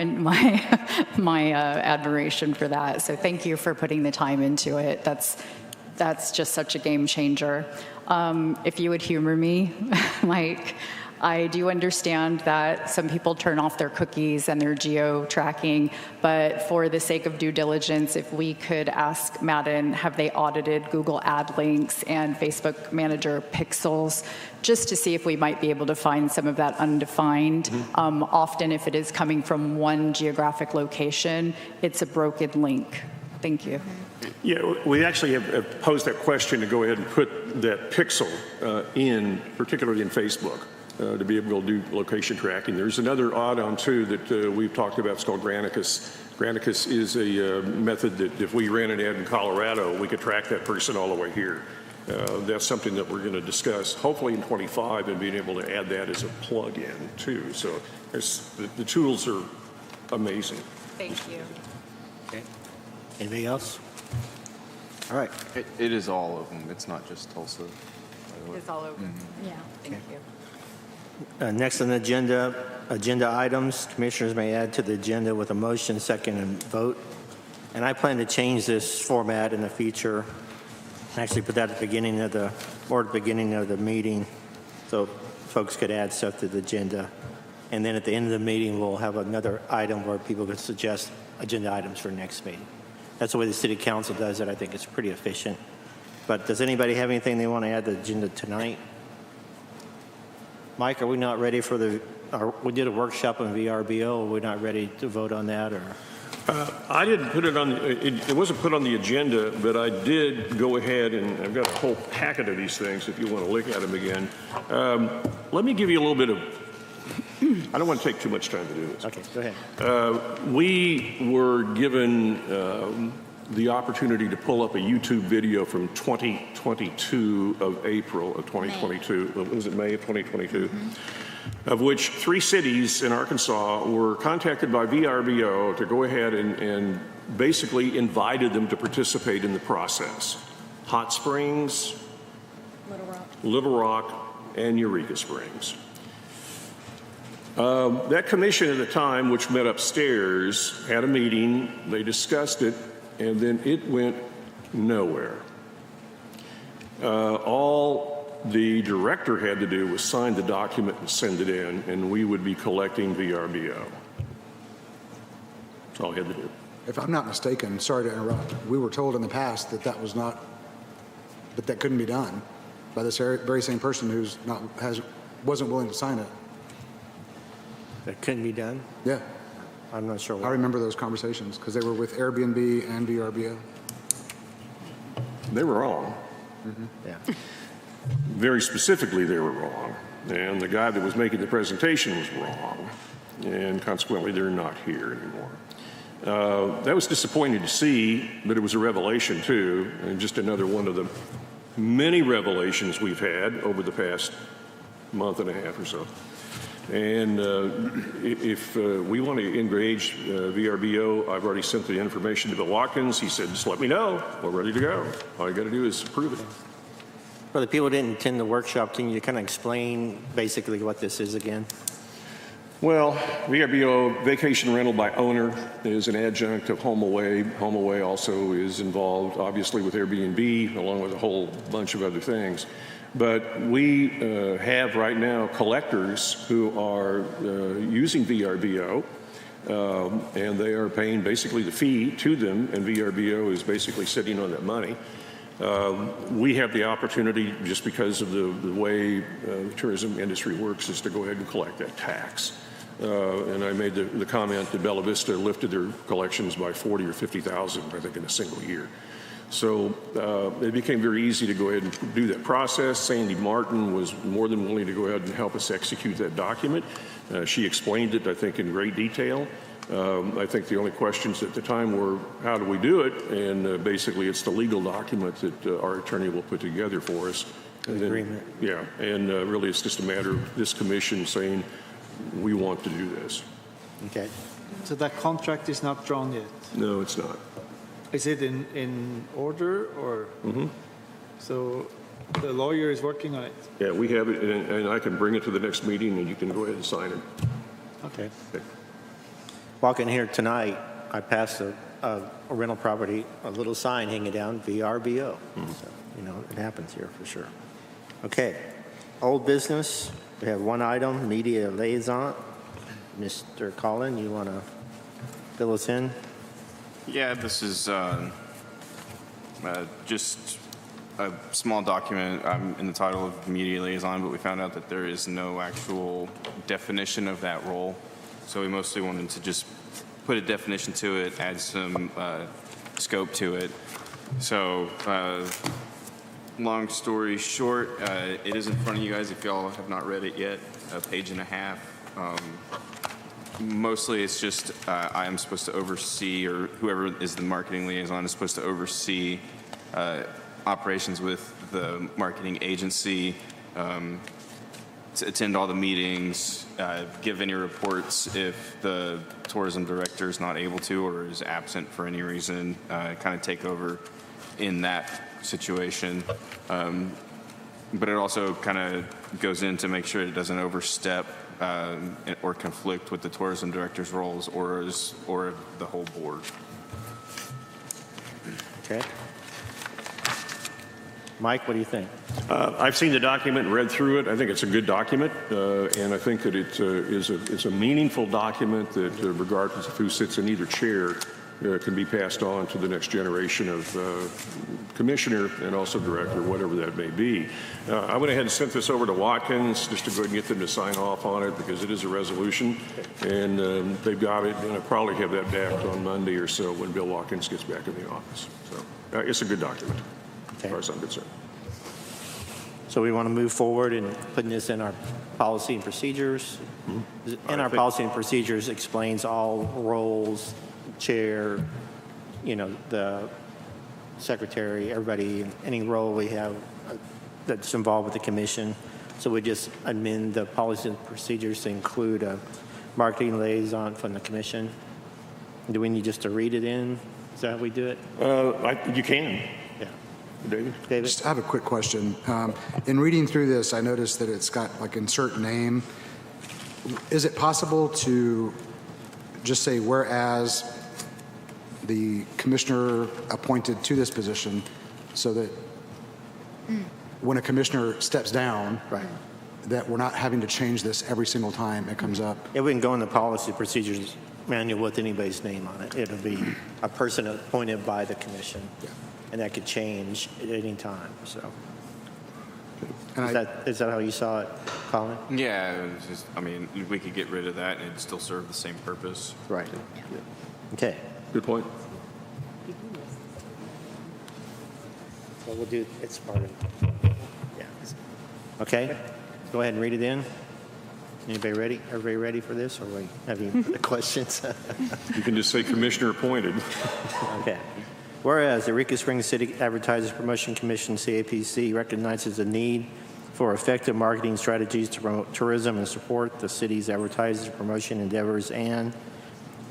admiration for that. So thank you for putting the time into it. That's just such a game changer. If you would humor me, Mike. I do understand that some people turn off their cookies and their geo-tracking, but for the sake of due diligence, if we could ask Madden, have they audited Google Ad Links and Facebook Manager pixels, just to see if we might be able to find some of that undefined. Often if it is coming from one geographic location, it's a broken link. Thank you. Yeah, we actually have posed that question to go ahead and put that pixel in, particularly in Facebook. to be able to do location tracking. There's another add-on too that we've talked about. It's called Granicus. Granicus is a method that if we ran an ad in Colorado, we could track that person all the way here. That's something that we're going to discuss, hopefully in 25, and being able to add that as a plug-in too. So the tools are amazing. Thank you. Okay. Anything else? All right. It is all of them. It's not just Tulsa. It's all over. Yeah. Thank you. Next on the agenda items, commissioners may add to the agenda with a motion, second, and vote. And I plan to change this format in the future. Actually put that at the beginning of the meeting, so folks could add stuff to the agenda. And then at the end of the meeting, we'll have another item where people could suggest agenda items for next meeting. That's the way the city council does it. I think it's pretty efficient. But does anybody have anything they want to add to the agenda tonight? Mike, are we not ready for we did a workshop on VRBO. Are we not ready to vote on that, or? I didn't put it on, it wasn't put on the agenda, but I did go ahead, and I've got a whole packet of these things if you want to look at them again. Let me give you a little bit of, I don't want to take too much time to do this. Okay, go ahead. We were given the opportunity to pull up a YouTube video from 2022 of April of 2022. Was it May of 2022? Of which 3 cities in Arkansas were contacted by VRBO to go ahead and basically invited them to participate in the process. Hot Springs, Little Rock, and Eureka Springs. That commission at the time, which met upstairs, had a meeting, they discussed it, and then it went nowhere. All the director had to do was sign the document and send it in, and we would be collecting VRBO. That's all he had to do. If I'm not mistaken, sorry to interrupt, we were told in the past that that couldn't be done by this very same person wasn't willing to sign it. That couldn't be done? Yeah. I'm not sure why. I remember those conversations because they were with Airbnb and VRBO. They were wrong. Mm-hmm. Yeah. Very specifically, they were wrong. And the guy that was making the presentation was wrong. And consequently, they're not here anymore. That was disappointing to see, but it was a revelation too, and just another one of the many revelations we've had over the past month and a half or so. And if we want to engage VRBO, I've already sent the information to Bill Watkins. He said, just let me know. We're ready to go. All you got to do is approve it. For the people who didn't attend the workshop, can you kind of explain basically what this is again? Well, VRBO, vacation rental by owner, is an adjunct of home away. Home away also is involved, obviously, with Airbnb, along with a whole bunch of other things. But we have right now collectors who are using VRBO, and they are paying basically the fee to them, and VRBO is basically sitting on that money. We have the opportunity, just because of the way the tourism industry works, is to go ahead and collect that tax. And I made the comment that Bella Vista lifted their collections by 40 or 50,000, I think, in a single year. So it became very easy to go ahead and do that process. Sandy Martin was more than willing to go ahead and help us execute that document. She explained it, I think, in great detail. I think the only questions at the time were, how do we do it? And basically, it's the legal document that our attorney will put together for us. And then, agreement. Yeah, and really, it's just a matter of this commission saying, we want to do this. Okay. So that contract is not drawn yet? No, it's not. Is it in order, or? Mm-hmm. So the lawyer is working on it? Yeah, we have it, and I can bring it to the next meeting, and you can go ahead and sign it. Okay. Walking here tonight, I passed a rental property, a little sign hanging down, VRBO. So, it happens here for sure. Okay. Old business, we have one item, media liaison. Mr. Collin, you want to fill us in? Yeah, this is just a small document in the title of media liaison, but we found out that there is no actual definition of that role. So we mostly wanted to just put a definition to it, add some scope to it. So long story short, it is in front of you guys if y'all have not read it yet, a page and a half. Mostly it's just I am supposed to oversee, or whoever is the marketing liaison is supposed to oversee operations with the marketing agency, to attend all the meetings, give any reports if the tourism director is not able to or is absent for any reason, kind of take over in that situation. But it also kind of goes in to make sure it doesn't overstep or conflict with the tourism director's roles or the whole board. Okay. Mike, what do you think? I've seen the document, read through it. I think it's a good document, and I think that it is a meaningful document that, regardless of who sits in either chair, can be passed on to the next generation of commissioner and also director, whatever that may be. I went ahead and sent this over to Watkins just to go ahead and get them to sign off on it because it is a resolution, and they've got it, and I'll probably have that back on Monday or so when Bill Watkins gets back in the office. So it's a good document, as far as I'm concerned. So we want to move forward in putting this in our policy and procedures. And our policy and procedures explains all roles, chair, the secretary, everybody, any role we have that's involved with the commission. So we just amend the policy and procedures to include a marketing liaison from the commission. Do we need just to read it in? Is that how we do it? You can. Yeah. David? Just, I have a quick question. In reading through this, I noticed that it's got like insert name. Is it possible to just say, whereas the commissioner appointed to this position, so that when a commissioner steps down, that we're not having to change this every single time it comes up? It wouldn't go in the policy procedures manual with anybody's name on it. It'll be a person appointed by the commission, and that could change at any time. So, is that how you saw it, Colin? Yeah, it was just, I mean, we could get rid of that and it'd still serve the same purpose. Right. Okay. Good point. Well, we'll do it's part of. Yeah. Okay. Go ahead and read it in. Anybody ready? Everybody ready for this, or we have any questions? You can just say commissioner appointed. Okay. Whereas the Eureka Springs City Advertisers Promotion Commission, CAPC, recognizes the need for effective marketing strategies to promote tourism and support the city's advertisers promotion endeavors, and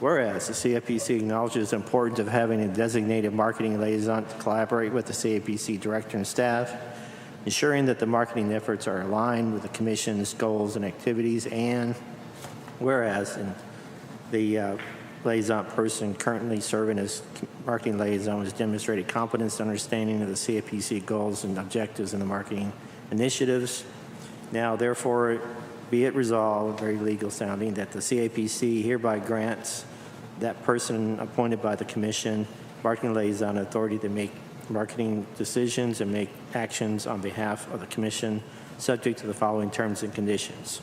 whereas the CAPC acknowledges the importance of having a designated marketing liaison to collaborate with the CAPC director and staff, ensuring that the marketing efforts are aligned with the Commission's goals and activities, and whereas the liaison person currently serving as marketing liaison has demonstrated competence and understanding of the CAPC goals and objectives in the marketing initiatives. Now, therefore, be it resolved, very legal sounding, that the CAPC hereby grants that person appointed by the Commission marketing liaison authority to make marketing decisions and make actions on behalf of the Commission, subject to the following terms and conditions.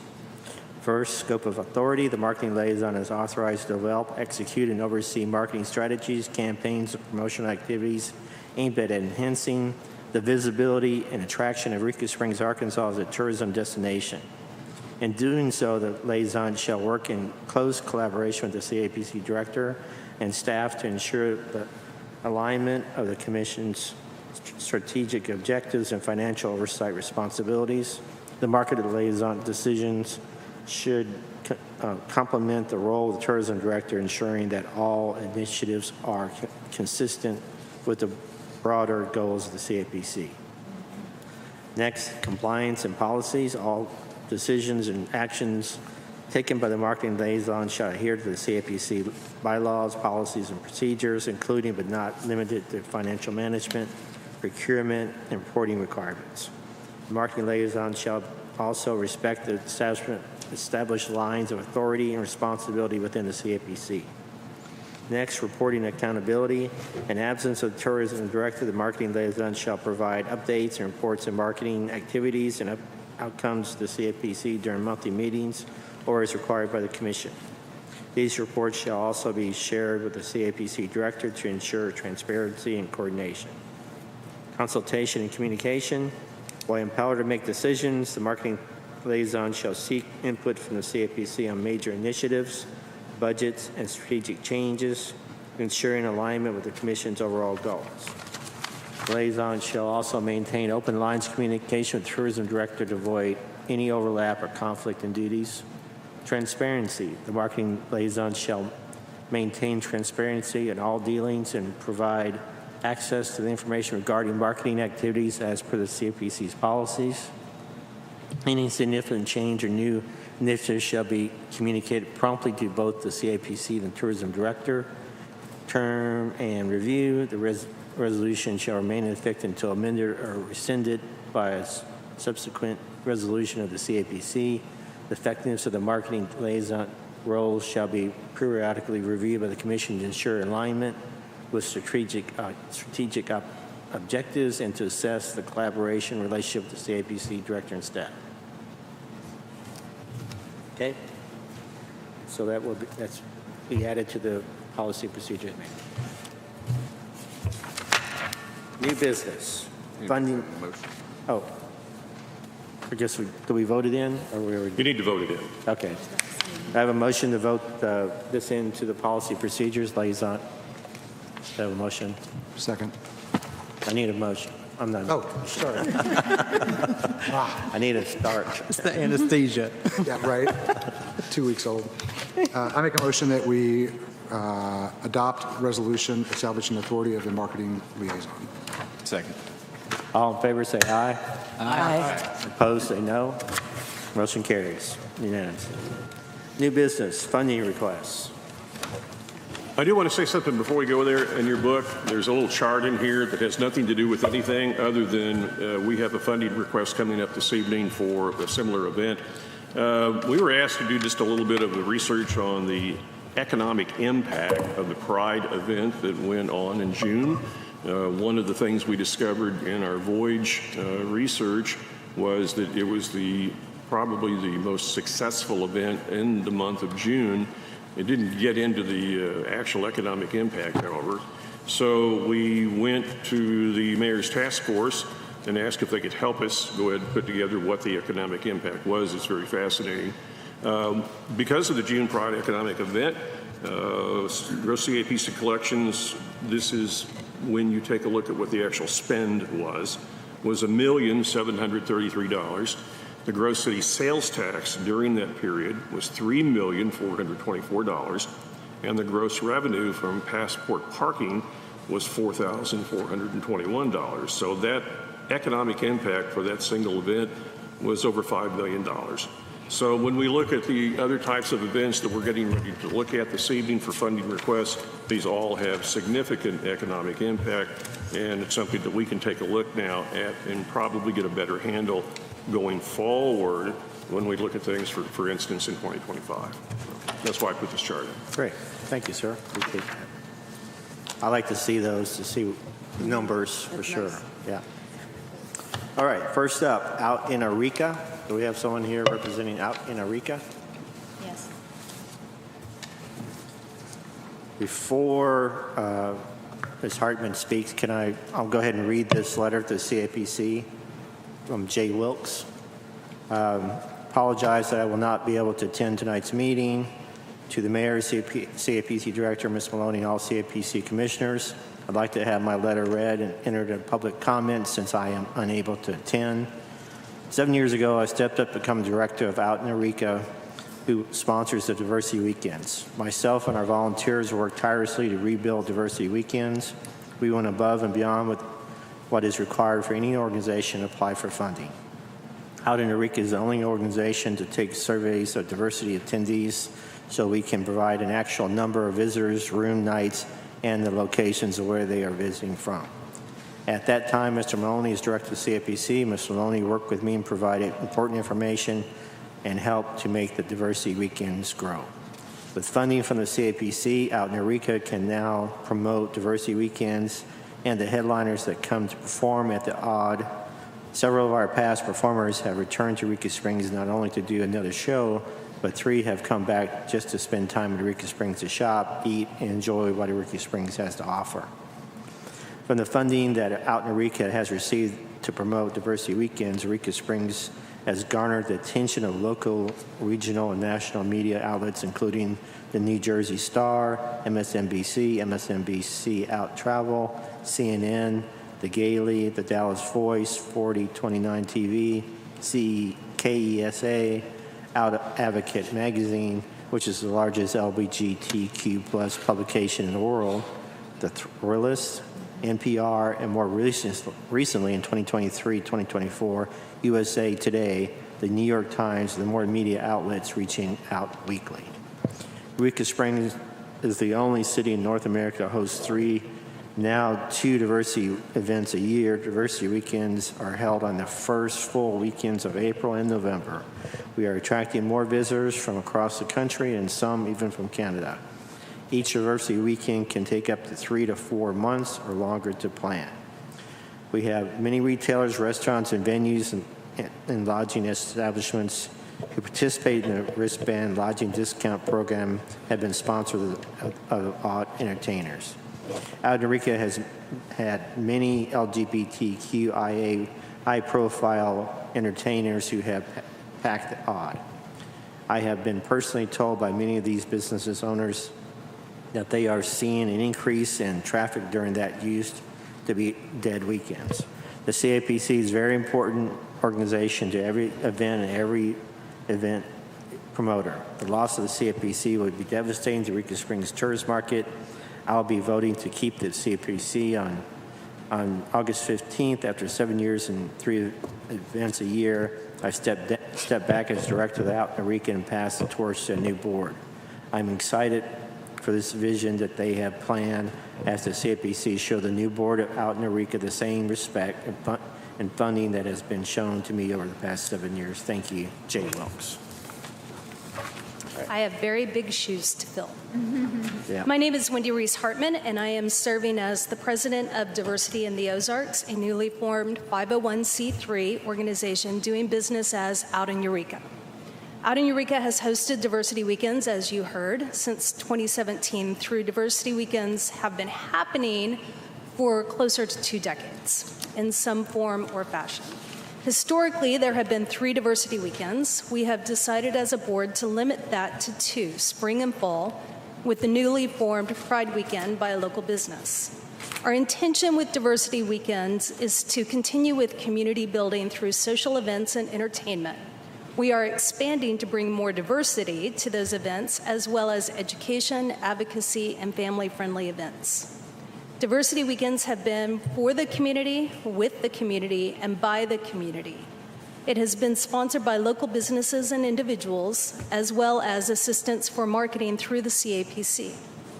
First, scope of authority. The marketing liaison is authorized to develop, execute, and oversee marketing strategies, campaigns, and promotional activities aimed at enhancing the visibility and attraction of Eureka Springs, Arkansas as a tourism destination. In doing so, the liaison shall work in close collaboration with the CAPC director and staff to ensure the alignment of the Commission's strategic objectives and financial oversight responsibilities. The marketing liaison decisions should complement the role of the tourism director, ensuring that all initiatives are consistent with the broader goals of the CAPC. Next, compliance and policies. All decisions and actions taken by the marketing liaison shall adhere to the CAPC bylaws, policies, and procedures, including but not limited to financial management, procurement, and reporting requirements. The marketing liaison shall also respect the established lines of authority and responsibility within the CAPC. Next, reporting accountability. In absence of the tourism director, the marketing liaison shall provide updates and reports of marketing activities and outcomes to the CAPC during monthly meetings or as required by the Commission. These reports shall also be shared with the CAPC director to ensure transparency and coordination. Consultation and communication. While empowered to make decisions, the marketing liaison shall seek input from the CAPC on major initiatives, budgets, and strategic changes, ensuring alignment with the Commission's overall goals. The liaison shall also maintain open lines of communication with the Tourism Director to avoid any overlap or conflict in duties. Transparency. The marketing liaison shall maintain transparency in all dealings and provide access to the information regarding marketing activities as per the CAPC's policies. Any significant change or new initiatives shall be communicated promptly to both the CAPC and the Tourism Director. Term and review. The resolution shall remain in effect until amended or rescinded by a subsequent resolution of the CAPC. The effectiveness of the marketing liaison role shall be periodically reviewed by the Commission to ensure alignment with strategic objectives and to assess the collaboration relationship with the CAPC Director and staff. Okay? So that's be added to the policy procedure. New business. Funding. Oh. I guess do we vote it in? Or You need to vote it in. Okay. I have a motion to vote this into the policy procedures liaison. I have a motion. Second. I need a motion. I'm not. Oh, sorry. I need a start. It's the anesthesia. Yeah, right. 2 weeks old. I make a motion that we adopt resolution establishing authority of the marketing liaison. Second. All in favor say aye. Aye. Opposed say no. Motion carries. Unanimous. New business, funding requests. I do want to say something before we go there. In your book, there's a little chart in here that has nothing to do with anything other than we have a funding request coming up this evening for a similar event. We were asked to do just a little bit of the research on the economic impact of the Pride event that went on in June. One of the things we discovered in our voyage research was that it was probably the most successful event in the month of June. It didn't get into the actual economic impact, however. So we went to the Mayor's Task Force and asked if they could help us go ahead and put together what the economic impact was. It's very fascinating. Because of the June Pride economic event, gross CAPC collections, this is when you take a look at what the actual spend was $1,733,000. The gross city sales tax during that period was $3,424,000, and the gross revenue from passport parking was $4,421. So that economic impact for that single event was over $5 million. So when we look at the other types of events that we're getting ready to look at this evening for funding requests, these all have significant economic impact, and it's something that we can take a look now at and probably get a better handle going forward when we look at things, for instance, in 2025. That's why I put this chart in. Great. Thank you, sir. Appreciate that. I like to see those, to see numbers for sure. Nice. Yeah. All right. First up, out in Eureka. Do we have someone here representing out in Eureka? Yes. Before Ms. Hartman speaks, I'll go ahead and read this letter to CAPC from Jay Wilkes. Apologize that I will not be able to attend tonight's meeting. To the Mayor, CAPC Director, Ms. Maloney, and all CAPC Commissioners, I'd like to have my letter read and entered in public comment since I am unable to attend. 7 years ago, I stepped up to become Director of Out in Eureka, who sponsors the Diversity Weekends. Myself and our volunteers worked tirelessly to rebuild Diversity Weekends. We went above and beyond with what is required for any organization to apply for funding. Out in Eureka is the only organization to take surveys of diversity attendees so we can provide an actual number of visitors, room nights, and the locations of where they are visiting from. At that time, Mr. Maloney is Director of CAPC. Mr. Maloney worked with me and provided important information and helped to make the Diversity Weekends grow. With funding from the CAPC, Out in Eureka can now promote Diversity Weekends and the headliners that come to perform at the odd. Several of our past performers have returned to Eureka Springs not only to do another show, but 3 have come back just to spend time in Eureka Springs to shop, eat, and enjoy what Eureka Springs has to offer. From the funding that Out in Eureka has received to promote diversity weekends, Eureka Springs has garnered the attention of local, regional, and national media outlets, including the New Jersey Star, MSNBC, MSNBC Out Travel, CNN, The Gaily, The Dallas Voice, 4029 TV, KESA, Out Advocate Magazine, which is the largest LGBTQ plus publication in the world, The Thrillist, NPR, and more recently in 2023-2024, USA Today, the New York Times, and the more media outlets reaching out weekly. Eureka Springs is the only city in North America to host 2 diversity events a year. Diversity weekends are held on the first full weekends of April and November. We are attracting more visitors from across the country and some even from Canada. Each diversity weekend can take up to 3 to 4 months or longer to plan. We have many retailers, restaurants, and venues and lodging establishments who participate in the wristband lodging discount program have been sponsors of odd entertainers. Out in Eureka has had many LGBTQIA high-profile entertainers who have packed the odd. I have been personally told by many of these businesses owners that they are seeing an increase in traffic during that used to be dead weekends. The CAPC is a very important organization to every event and every event promoter. The loss of the CAPC would be devastating to Eureka Springs tourist market. I'll be voting to keep the CAPC on August 15th. After 7 years and 3 events a year, I stepped back as director of the Out in Eureka and passed the torch to a new board. I'm excited for this vision that they have planned as the CAPC show the new board out in Eureka the same respect and funding that has been shown to me over the past 7 years. Thank you, Jay Wilkes. I have very big shoes to fill. Yeah. My name is Wendy Reese Hartman, and I am serving as the president of Diversity in the Ozarks, a newly formed 501c3 organization doing business as Out in Eureka. Out in Eureka has hosted diversity weekends, as you heard, since 2017 through diversity weekends have been happening for closer to 2 decades in some form or fashion. Historically, there have been 3 diversity weekends. We have decided as a board to limit that to 2, spring and fall, with the newly formed Pride Weekend by a local business. Our intention with diversity weekends is to continue with community building through social events and entertainment. We are expanding to bring more diversity to those events, as well as education, advocacy, and family-friendly events. Diversity weekends have been for the community, with the community, and by the community. It has been sponsored by local businesses and individuals, as well as assistance for marketing through the CAPC.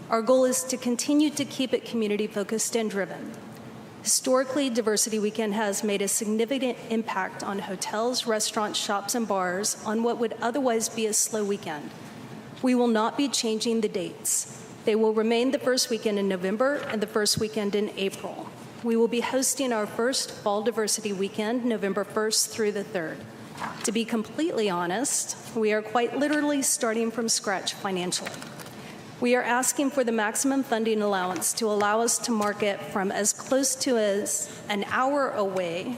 Our goal is to continue to keep it community-focused and driven. Historically, Diversity Weekend has made a significant impact on hotels, restaurants, shops, and bars on what would otherwise be a slow weekend. We will not be changing the dates. They will remain the first weekend in November and the first weekend in April. We will be hosting our first Fall Diversity Weekend, November 1st through the 3rd. To be completely honest, we are quite literally starting from scratch financially. We are asking for the maximum funding allowance to allow us to market from as close to as an hour away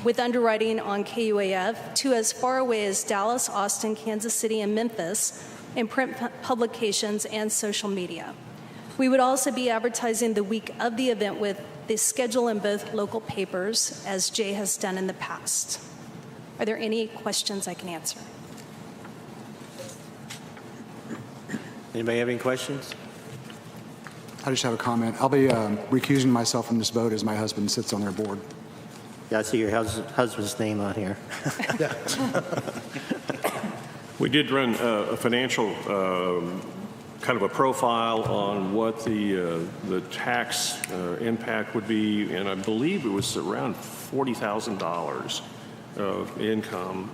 with underwriting on KUAF to as far away as Dallas, Austin, Kansas City, and Memphis in print publications and social media. We would also be advertising the week of the event with the schedule in both local papers, as Jay has done in the past. Are there any questions I can answer? Anybody have any questions? I just have a comment. I'll be recusing myself from this vote as my husband sits on their board. Yeah, I see your husband's name on here. We did run a financial kind of a profile on what the tax impact would be, and I believe it was around $40,000 of income.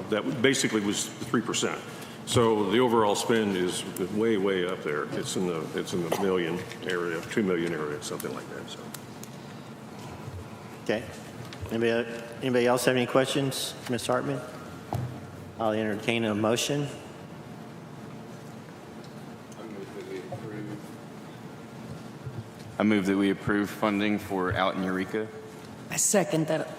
That basically was 3%. So the overall spend is way, way up there. It's in the million area, 2 million area, something like that. So. Okay. Anybody else have any questions, Ms. Hartman? I'll entertain a motion. I move that we approve funding for Out in Eureka. I second that.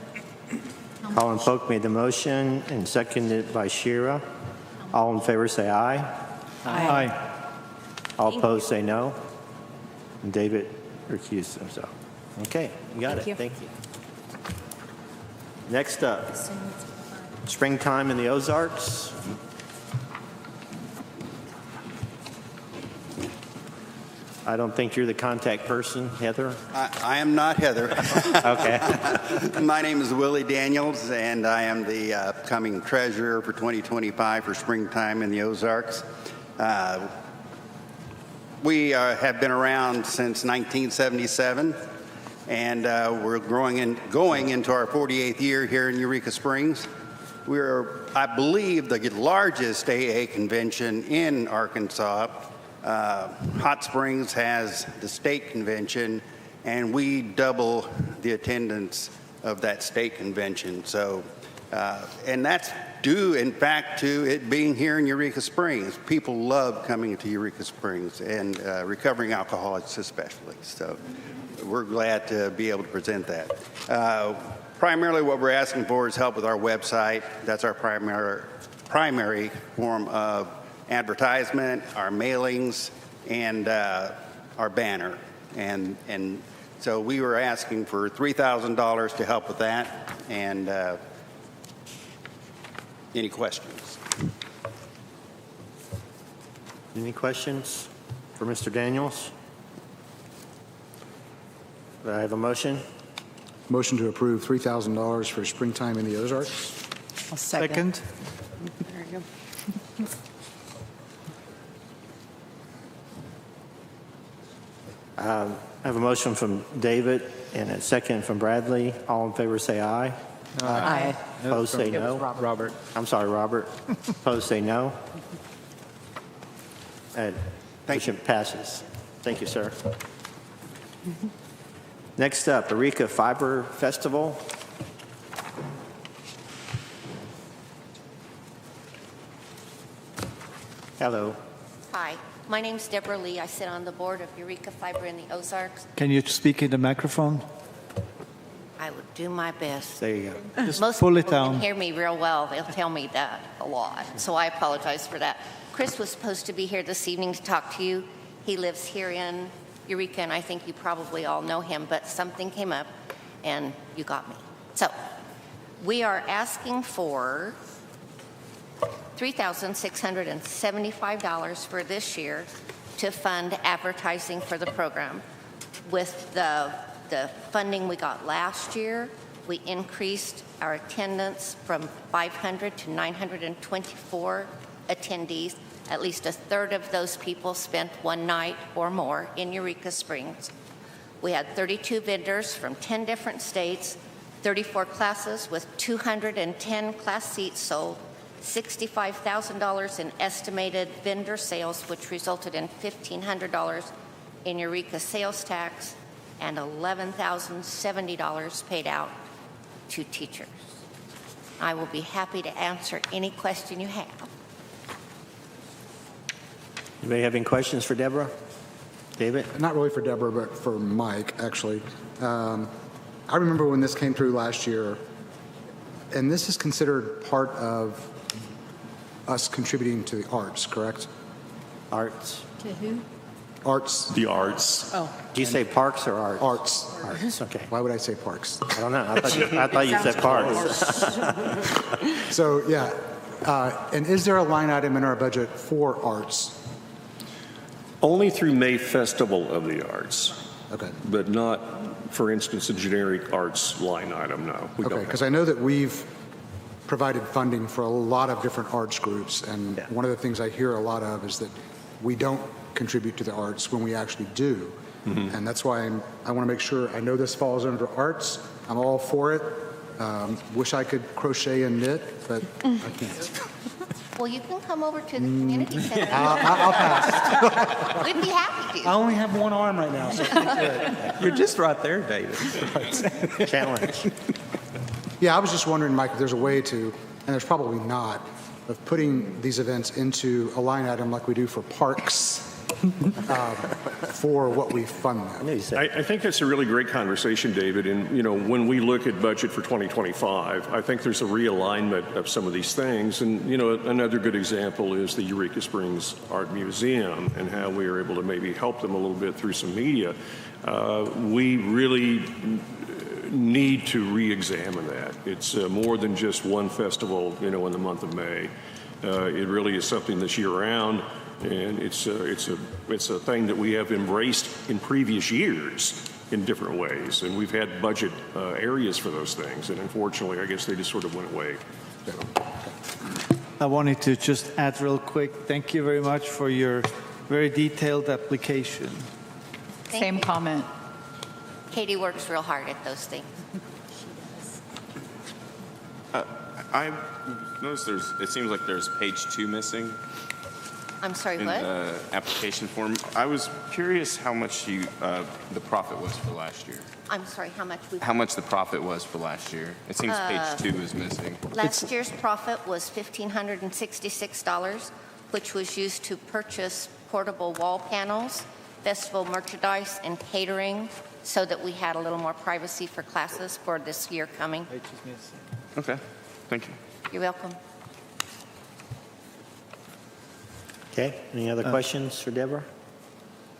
Colin Polk made the motion and seconded by Shira. All in favor say aye. Aye. All opposed say no. And David recused himself. Okay, you got it. Thank you. Next up, springtime in the Ozarks. I don't think you're the contact person, Heather. I am not Heather. Okay. My name is Willie Daniels, and I am the upcoming treasurer for 2025 for springtime in the Ozarks. We have been around since 1977, and we're going into our 48th year here in Eureka Springs. We're, I believe, the largest AA convention in Arkansas. Hot Springs has the state convention, and we double the attendance of that state convention. So, and that's due, in fact, to it being here in Eureka Springs. People love coming to Eureka Springs, and recovering alcoholics especially. So we're glad to be able to present that. Primarily what we're asking for is help with our website. That's our primary form of advertisement, our mailings, and our banner. And so we were asking for $3,000 to help with that. And any questions? Any questions for Mr. Daniels? Do I have a motion? Motion to approve $3,000 for springtime in the Ozarks. I'll second. There you go. I have a motion from David and a second from Bradley. All in favor say aye. Aye. Opposed say It was no. Robert. I'm sorry, Robert. Opposed say no. And motion passes. Thank you, sir. Next up, Eureka Fiber Festival. Hello. Hi, my name's Deborah Lee. I sit on the board of Eureka Fiber in the Ozarks. Can you speak in the microphone? I would do my best. There you go. Just Most pull it people can down. hear me real well. They'll tell me that a lot, so I apologize for that. Chris was supposed to be here this evening to talk to you. He lives here in Eureka, and I think you probably all know him, but something came up, and you got me. So we are asking for $3,675 for this year to fund advertising for the program. With the funding we got last year, we increased our attendance from 500 to 924 attendees. At least a third of those people spent one night or more in Eureka Springs. We had 32 vendors from 10 different states, 34 classes with 210 class seats sold, $65,000 in estimated vendor sales, which resulted in $1,500 in Eureka sales tax, and $11,070 paid out to teachers. I will be happy to answer any question you have. Anybody have any questions for Deborah? David? Not really for Deborah, but for Mike, actually. I remember when this came through last year, and this is considered part of us contributing to the arts, correct? Arts. To who? Arts. The arts. Oh. Do you say parks or arts? Arts. Arts, okay. Why would I say parks? I don't know. I thought you said parks. So, yeah. And is there a line item in our budget for arts? Only through May Festival of the Arts. Okay. But not, for instance, a generic arts line item, no. We Okay, don't because I know that we've provided funding for a lot of different arts groups, and one of the things I hear a lot of is that we don't contribute to the arts when we actually do. Mm-hmm. And that's why I want to make sure, I know this falls under arts, I'm all for it. Wish I could crochet and knit, but I can't. Well, you can come over to the community center. I'll pass. We'd be happy to. I only have one arm right now, so I can't do it. You're just right there, David. Challenge. Yeah, I was just wondering, Mike, if there's a way to, and there's probably not, of putting these events into a line item like we do for parks for what we fund them. I think that's a really great conversation, David. And, you know, when we look at budget for 2025, I think there's a realignment of some of these things. And, you know, another good example is the Eureka Springs Art Museum and how we are able to maybe help them a little bit through some media. We really need to re-examine that. It's more than just one festival, you know, in the month of May. It really is something that's year-round, and it's a thing that we have embraced in previous years in different ways, and we've had budget areas for those things, and unfortunately, I guess they just sort of went away. I wanted to just add real quick, thank you very much for your very detailed application. Same comment. Katie works real hard at those things. I noticed it seems like there's page 2 missing. I'm sorry, in what? the application form. I was curious how much the profit was for last year. I'm sorry, How much the profit was for last year. It seems page 2 is missing. Last year's profit was $1,566, which was used to purchase portable wall panels, festival merchandise, and catering, so that we had a little more privacy for classes for this year coming. Okay, thank you. You're welcome. Okay, any other questions for Deborah?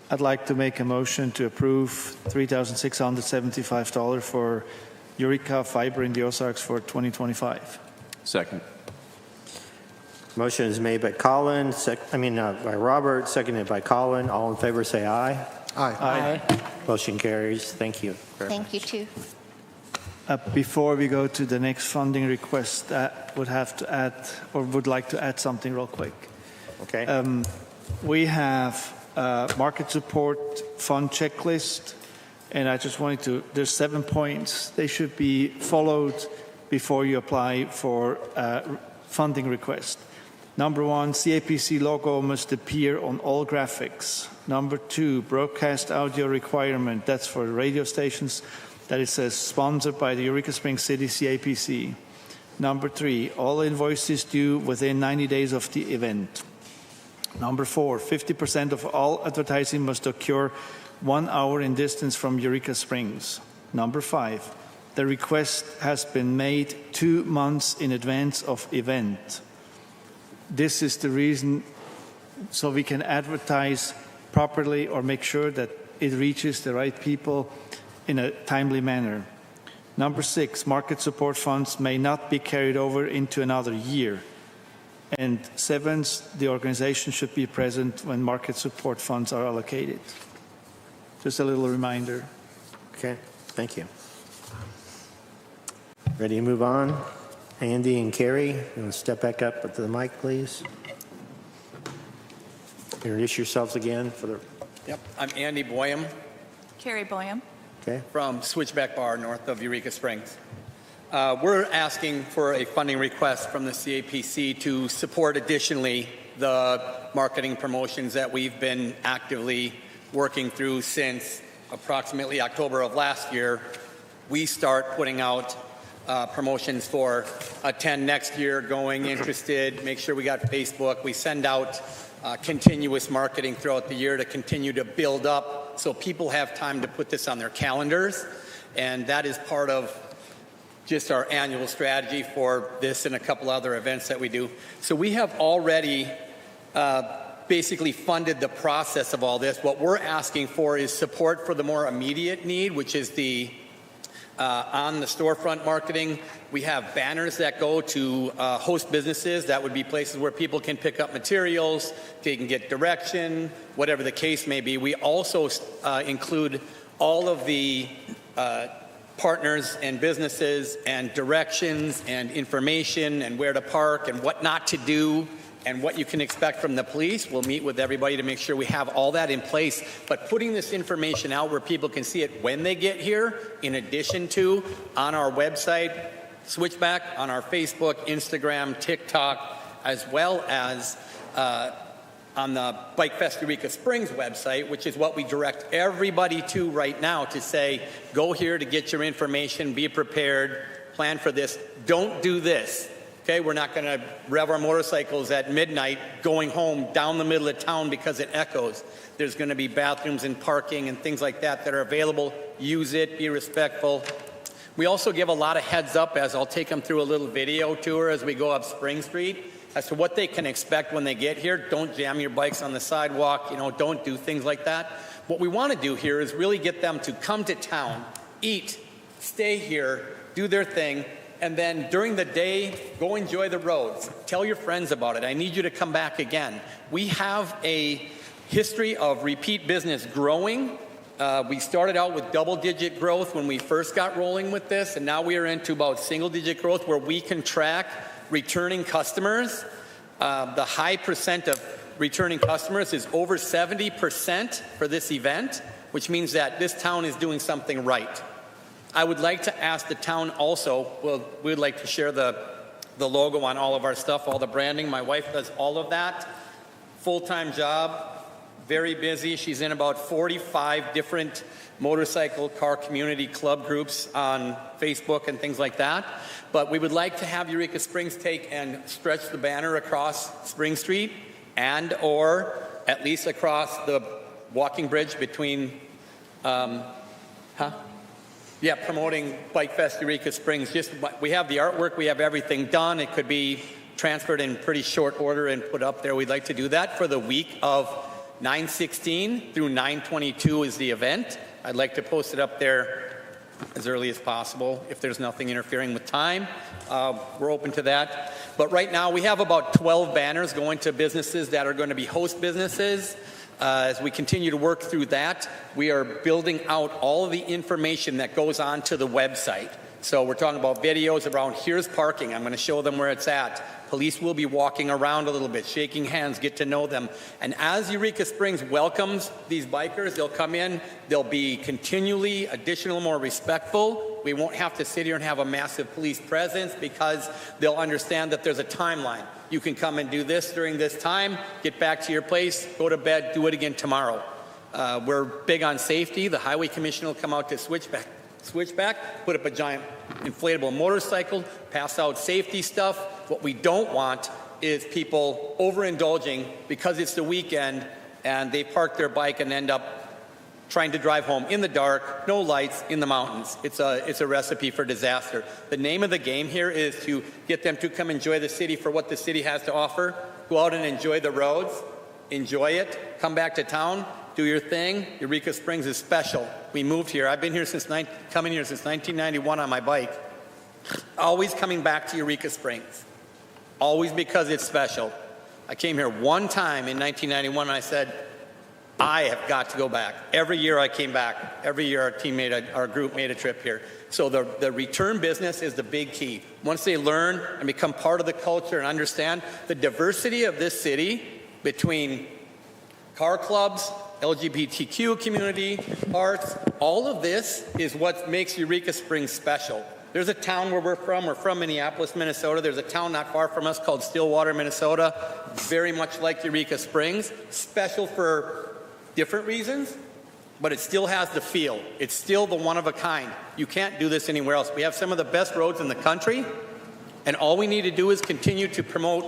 I'd like to make a motion to approve $3,675 for Eureka Fiber in the Ozarks for 2025. Second. Motion is made by Colin, by Robert, seconded by Colin. All in favor say aye. Aye. Motion carries. Thank you. Thank you, too. Before we go to the next funding request, I would like to add something real quick. Okay. We have a market support fund checklist, and I just there's 7 points. They should be followed before you apply for funding request. Number 1, CAPC logo must appear on all graphics. Number 2, broadcast audio requirement. That's for radio stations that it says sponsored by the Eureka Springs City CAPC. Number 3, all invoices due within 90 days of the event. Number 4, 50% of all advertising must occur 1 hour in distance from Eureka Springs. Number 5, the request has been made 2 months in advance of event. This is the reason so we can advertise properly or make sure that it reaches the right people in a timely manner. Number 6, market support funds may not be carried over into another year. And 7, the organization should be present when market support funds are allocated. Just a little reminder. Okay, thank you. Ready to move on? Andy and Carrie, you want to step back up to the mic, please? Introduce yourselves again for the... Yep, I'm Andy Boyum. Carrie Boyum. Okay. From Switchback Bar, north of Eureka Springs. We're asking for a funding request from the CAPC to support additionally the marketing promotions that we've been actively working through since approximately October of last year. We start putting out promotions for attend next year, going, interested, make sure we got Facebook. We send out continuous marketing throughout the year to continue to build up so people have time to put this on their calendars. And that is part of just our annual strategy for this and a couple other events that we do. So we have already basically funded the process of all this. What we're asking for is support for the more immediate need, which is the on the storefront marketing. We have banners that go to host businesses. That would be places where people can pick up materials, they can get direction, whatever the case may be. We also include all of the partners and businesses and directions and information and where to park and what not to do and what you can expect from the police. We'll meet with everybody to make sure we have all that in place. But putting this information out where people can see it when they get here, in addition to on our website, Switchback, on our Facebook, Instagram, TikTok, as well as on the Bike Fest Eureka Springs website, which is what we direct everybody to right now to say, go here to get your information, be prepared, plan for this, don't do this. Okay, we're not going to rev our motorcycles at midnight going home down the middle of town because it echoes. There's going to be bathrooms and parking and things like that that are available. Use it, be respectful. We also give a lot of heads up, as I'll take them through a little video tour as we go up Spring Street, as to what they can expect when they get here. Don't jam your bikes on the sidewalk, don't do things like that. What we want to do here is really get them to come to town, eat, stay here, do their thing, and then during the day, go enjoy the roads. Tell your friends about it. I need you to come back again. We have a history of repeat business growing. We started out with double-digit growth when we first got rolling with this, and now we are into about single-digit growth where we can track returning customers. The high percent of returning customers is over 70% for this event, which means that this town is doing something right. I would like to ask the town also, we'd like to share the logo on all of our stuff, all the branding. My wife does all of that. Full-time job, very busy. She's in about 45 different motorcycle car community club groups on Facebook and things like that. But we would like to have Eureka Springs take and stretch the banner across Spring Street and or at least across the walking bridge between, promoting Bike Fest Eureka Springs. We have the artwork, we have everything done. It could be transferred in pretty short order and put up there. We'd like to do that for the week of 9/16 through 9/22 is the event. I'd like to post it up there as early as possible. If there's nothing interfering with time, we're open to that. But right now we have about 12 banners going to businesses that are going to be host businesses. As we continue to work through that, we are building out all of the information that goes on to the website. So we're talking about videos around here's parking. I'm going to show them where it's at. Police will be walking around a little bit, shaking hands, get to know them. And as Eureka Springs welcomes these bikers, they'll come in, they'll be continually additional, more respectful. We won't have to sit here and have a massive police presence because they'll understand that there's a timeline. You can come and do this during this time, get back to your place, go to bed, do it again tomorrow. We're big on safety. The highway commissioner will come out to switchback, put up a giant inflatable motorcycle, pass out safety stuff. What we don't want is people overindulging because it's the weekend and they park their bike and end up trying to drive home in the dark, no lights, in the mountains. It's a recipe for disaster. The name of the game here is to get them to come enjoy the city for what the city has to offer. Go out and enjoy the roads, enjoy it, come back to town, do your thing. Eureka Springs is special. We moved here. I've been here coming here since 1991 on my bike. Always coming back to Eureka Springs. Always because it's special. I came here one time in 1991 and I said, I have got to go back. Every year I came back. Every year our group made a trip here. So the return business is the big key. Once they learn and become part of the culture and understand the diversity of this city between car clubs, LGBTQ community, arts, all of this is what makes Eureka Springs special. There's a town where we're from Minneapolis, Minnesota. There's a town not far from us called Stillwater, Minnesota, very much like Eureka Springs, special for different reasons, but it still has the feel. It's still the one of a kind. You can't do this anywhere else. We have some of the best roads in the country, and all we need to do is continue to promote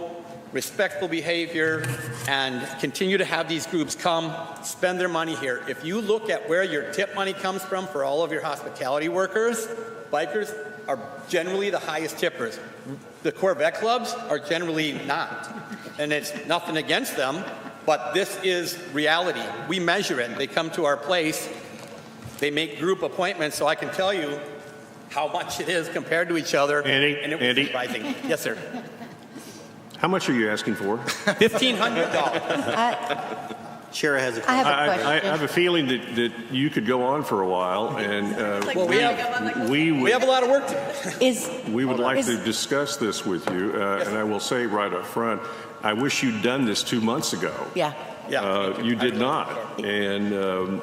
respectful behavior and continue to have these groups come spend their money here. If you look at where your tip money comes from for all of your hospitality workers, bikers are generally the highest tippers. The Corvette clubs are generally not. And it's nothing against them, but this is reality. We measure it. They come to our place. They make group appointments, so I can tell you how much it is compared to each other. Andy, and it was surprising. Yes, sir. How much are you asking for? $1,500. Shara has a question. I have a question. I have a feeling that you could go on for a while, and we have a lot of work to do. We would like to discuss this with you, and I will say right up front, I wish you'd done this 2 months ago. Yeah. You did not, and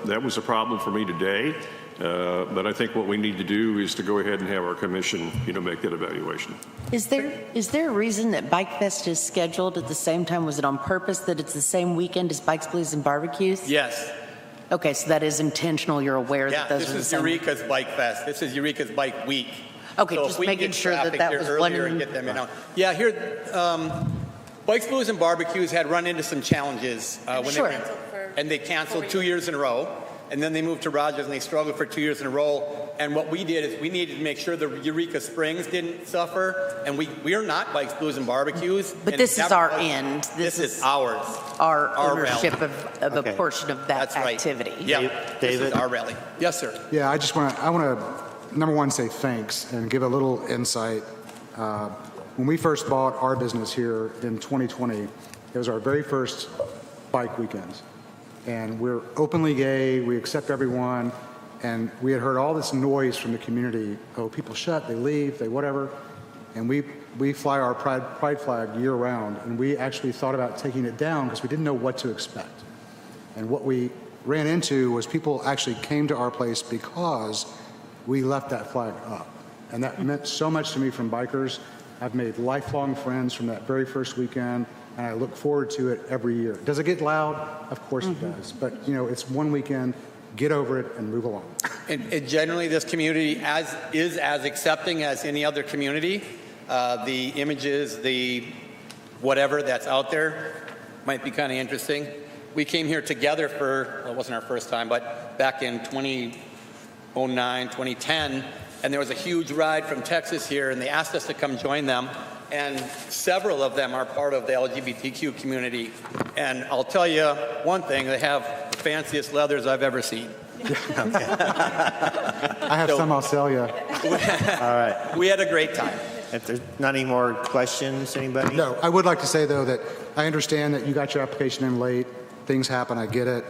that was a problem for me today. But I think what we need to do is to go ahead and have our commission, make that evaluation. Is there a reason that Bike Fest is scheduled at the same time? Was it on purpose that it's the same weekend as Bikes, Blues, and Barbecues? Yes. Okay, so that is intentional. You're aware that those are the same. This is Eureka's Bike Fest. This is Eureka's Bike Week. Okay, So if just we can making get sure that traffic that there was one earlier in- and get them in. Yeah, here, Bikes, Blues, and Barbecues had run into some challenges when Sure. they canceled 2 years in a row, and then they moved to Rogers and they struggled for 2 years in a row. And what we did is we needed to make sure the Eureka Springs didn't suffer, and we are not Bikes, Blues, and Barbecues. But and this is never our was. end. This is ours. Our ownership rally. of Okay. a portion of that That's right. activity. Yeah, this David? is our rally. Yes, sir. Yeah, I want to, number one, say thanks and give a little insight. When we first bought our business here in 2020, it was our very first bike weekends. And we're openly gay, we accept everyone, and we had heard all this noise from the community. Oh, people shut, they leave, they whatever. And we fly our pride flag year round, and we actually thought about taking it down because we didn't know what to expect. And what we ran into was people actually came to our place because we left that flag up. And that meant so much to me from bikers. I've made lifelong friends from that very first weekend, and I look forward to it every year. Does it get loud? Of course it does. But, it's one weekend. Get over it and move along. And generally, this community is as accepting as any other community. The images, the whatever that's out there might be kind of interesting. We came here together it wasn't our first time, but back in 2009, 2010, and there was a huge ride from Texas here, and they asked us to come join them. And several of them are part of the LGBTQ community. And I'll tell you one thing, they have the fanciest leathers I've ever seen. I have some I'll sell you. All right. We had a great time. If there's not any more questions, anybody? No, I would like to say, though, that I understand that you got your application in late. Things happen, I get it.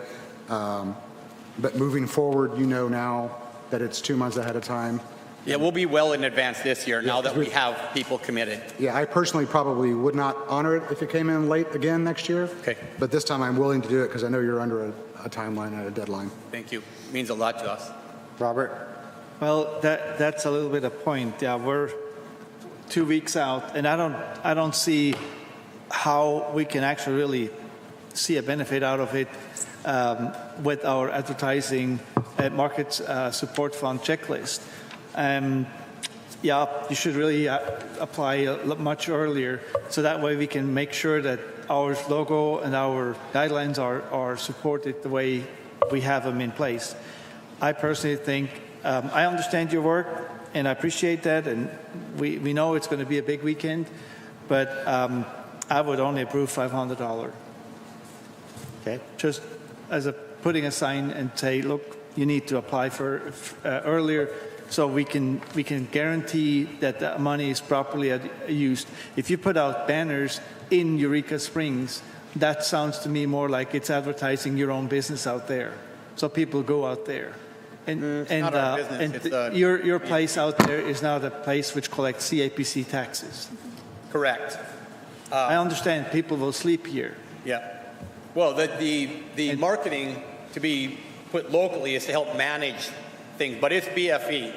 But moving forward, now that it's 2 months ahead of time. Yeah, we'll be well in advance this year now that we have people committed. Yeah, I personally probably would not honor it if it came in late again next year. Okay. But this time I'm willing to do it because I know you're under a timeline and a deadline. Thank you. It means a lot to us. Robert? Well, that's a little bit of point. Yeah, we're 2 weeks out, and I don't see how we can actually really see a benefit out of it with our advertising market support fund checklist. Yeah, you should really apply much earlier, so that way we can make sure that our logo and our guidelines are supported the way we have them in place. I personally think, I understand your work, and I appreciate that, and we know it's going to be a big weekend, but I would only approve $500. Okay. Just as putting a sign and say, look, you need to apply for earlier, so we can guarantee that the money is properly used. If you put out banners in Eureka Springs, that sounds to me more like it's advertising your own business out there. So people go out there. And not our business, it's your place out there is now the place which collects CAPC taxes. Correct. I understand people will sleep here. Yeah. Well, the marketing to be put locally is to help manage things, but it's BFE.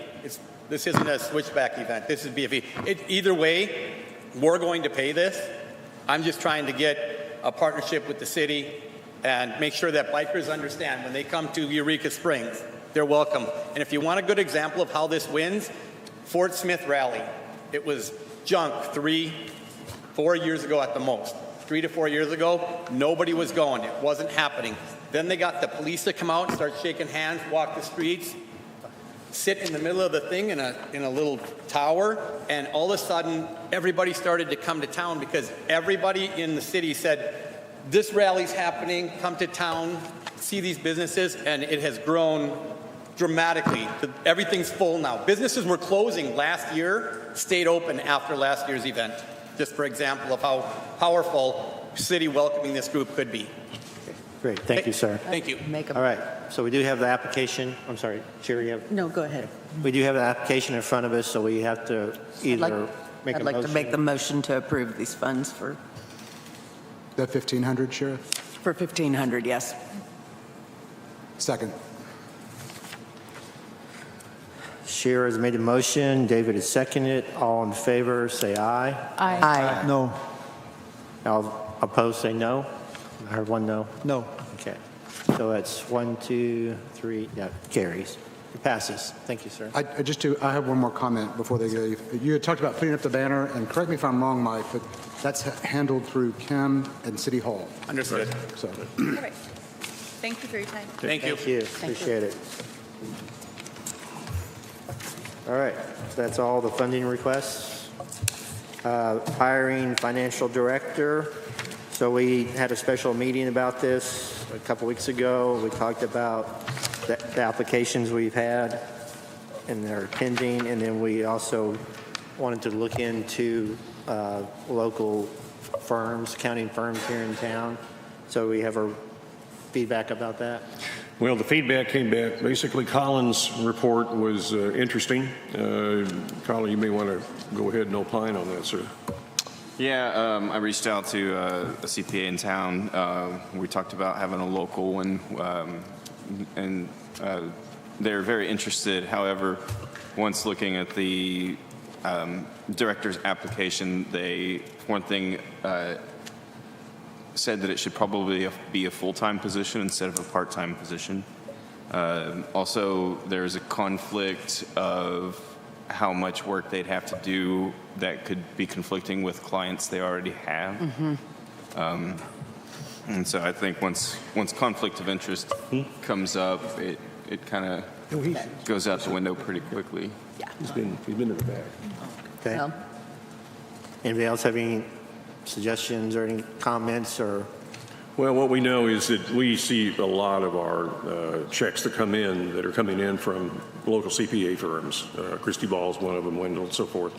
This isn't a switchback event. This is BFE. Either way, we're going to pay this. I'm just trying to get a partnership with the city and make sure that bikers understand when they come to Eureka Springs, they're welcome. And if you want a good example of how this wins, Fort Smith Rally. It was junk 3-4 years ago at the most. 3 to 4 years ago, nobody was going. It wasn't happening. Then they got the police to come out and start shaking hands, walk the streets, sit in the middle of the thing in a little tower, and all of a sudden, everybody started to come to town because everybody in the city said, this rally's happening, come to town, see these businesses, and it has grown dramatically. Everything's full now. Businesses were closing last year, stayed open after last year's event. Just for example of how powerful city welcoming this group could be. Great. Thank you, sir. Thank you. All right. So we do have the application. I'm sorry, Sherry, you have? No, go ahead. We do have the application in front of us, so we have to either make a I'd motion. like to make the motion to approve these funds for That 1,500, Sheriff? 1,500, yes. Second. Shira has made a motion. David has seconded. All in favor, say aye. Aye. No. All opposed, say no. I heard one no. No. Okay. So that's 1, 2, 3. Yeah, carries. It passes. Thank you, sir. I have one more comment before they leave. You had talked about putting up the banner, and correct me if I'm wrong, Mike, but that's handled through Kim and City Hall. Understood. So, All right. Thank you for your time. Thank you. Thank you. Appreciate it. All right. So that's all the funding requests. Hiring financial director. So we had a special meeting about this a couple weeks ago. We talked about the applications we've had and they're pending, and then we also wanted to look into local firms, accounting firms here in town. So we have our feedback about that. Well, the feedback came back. Basically, Colin's report was interesting. Colin, you may want to go ahead and opine on that, sir. Yeah, I reached out to a CPA in town. We talked about having a local one, and they're very interested. However, once looking at the director's application, said that it should probably be a full-time position instead of a part-time position. Also, there's a conflict of how much work they'd have to do that could be conflicting with clients they already have. Mm-hmm. And so I think once conflict of interest comes up, it kind of goes out the window pretty quickly. Yeah. He's been in the back. Okay. Well, Anybody else have any suggestions or any comments or? Well, what we know is that we see a lot of our checks that are coming in from local CPA firms. Christie Ball is one of them, Wendell, and so forth.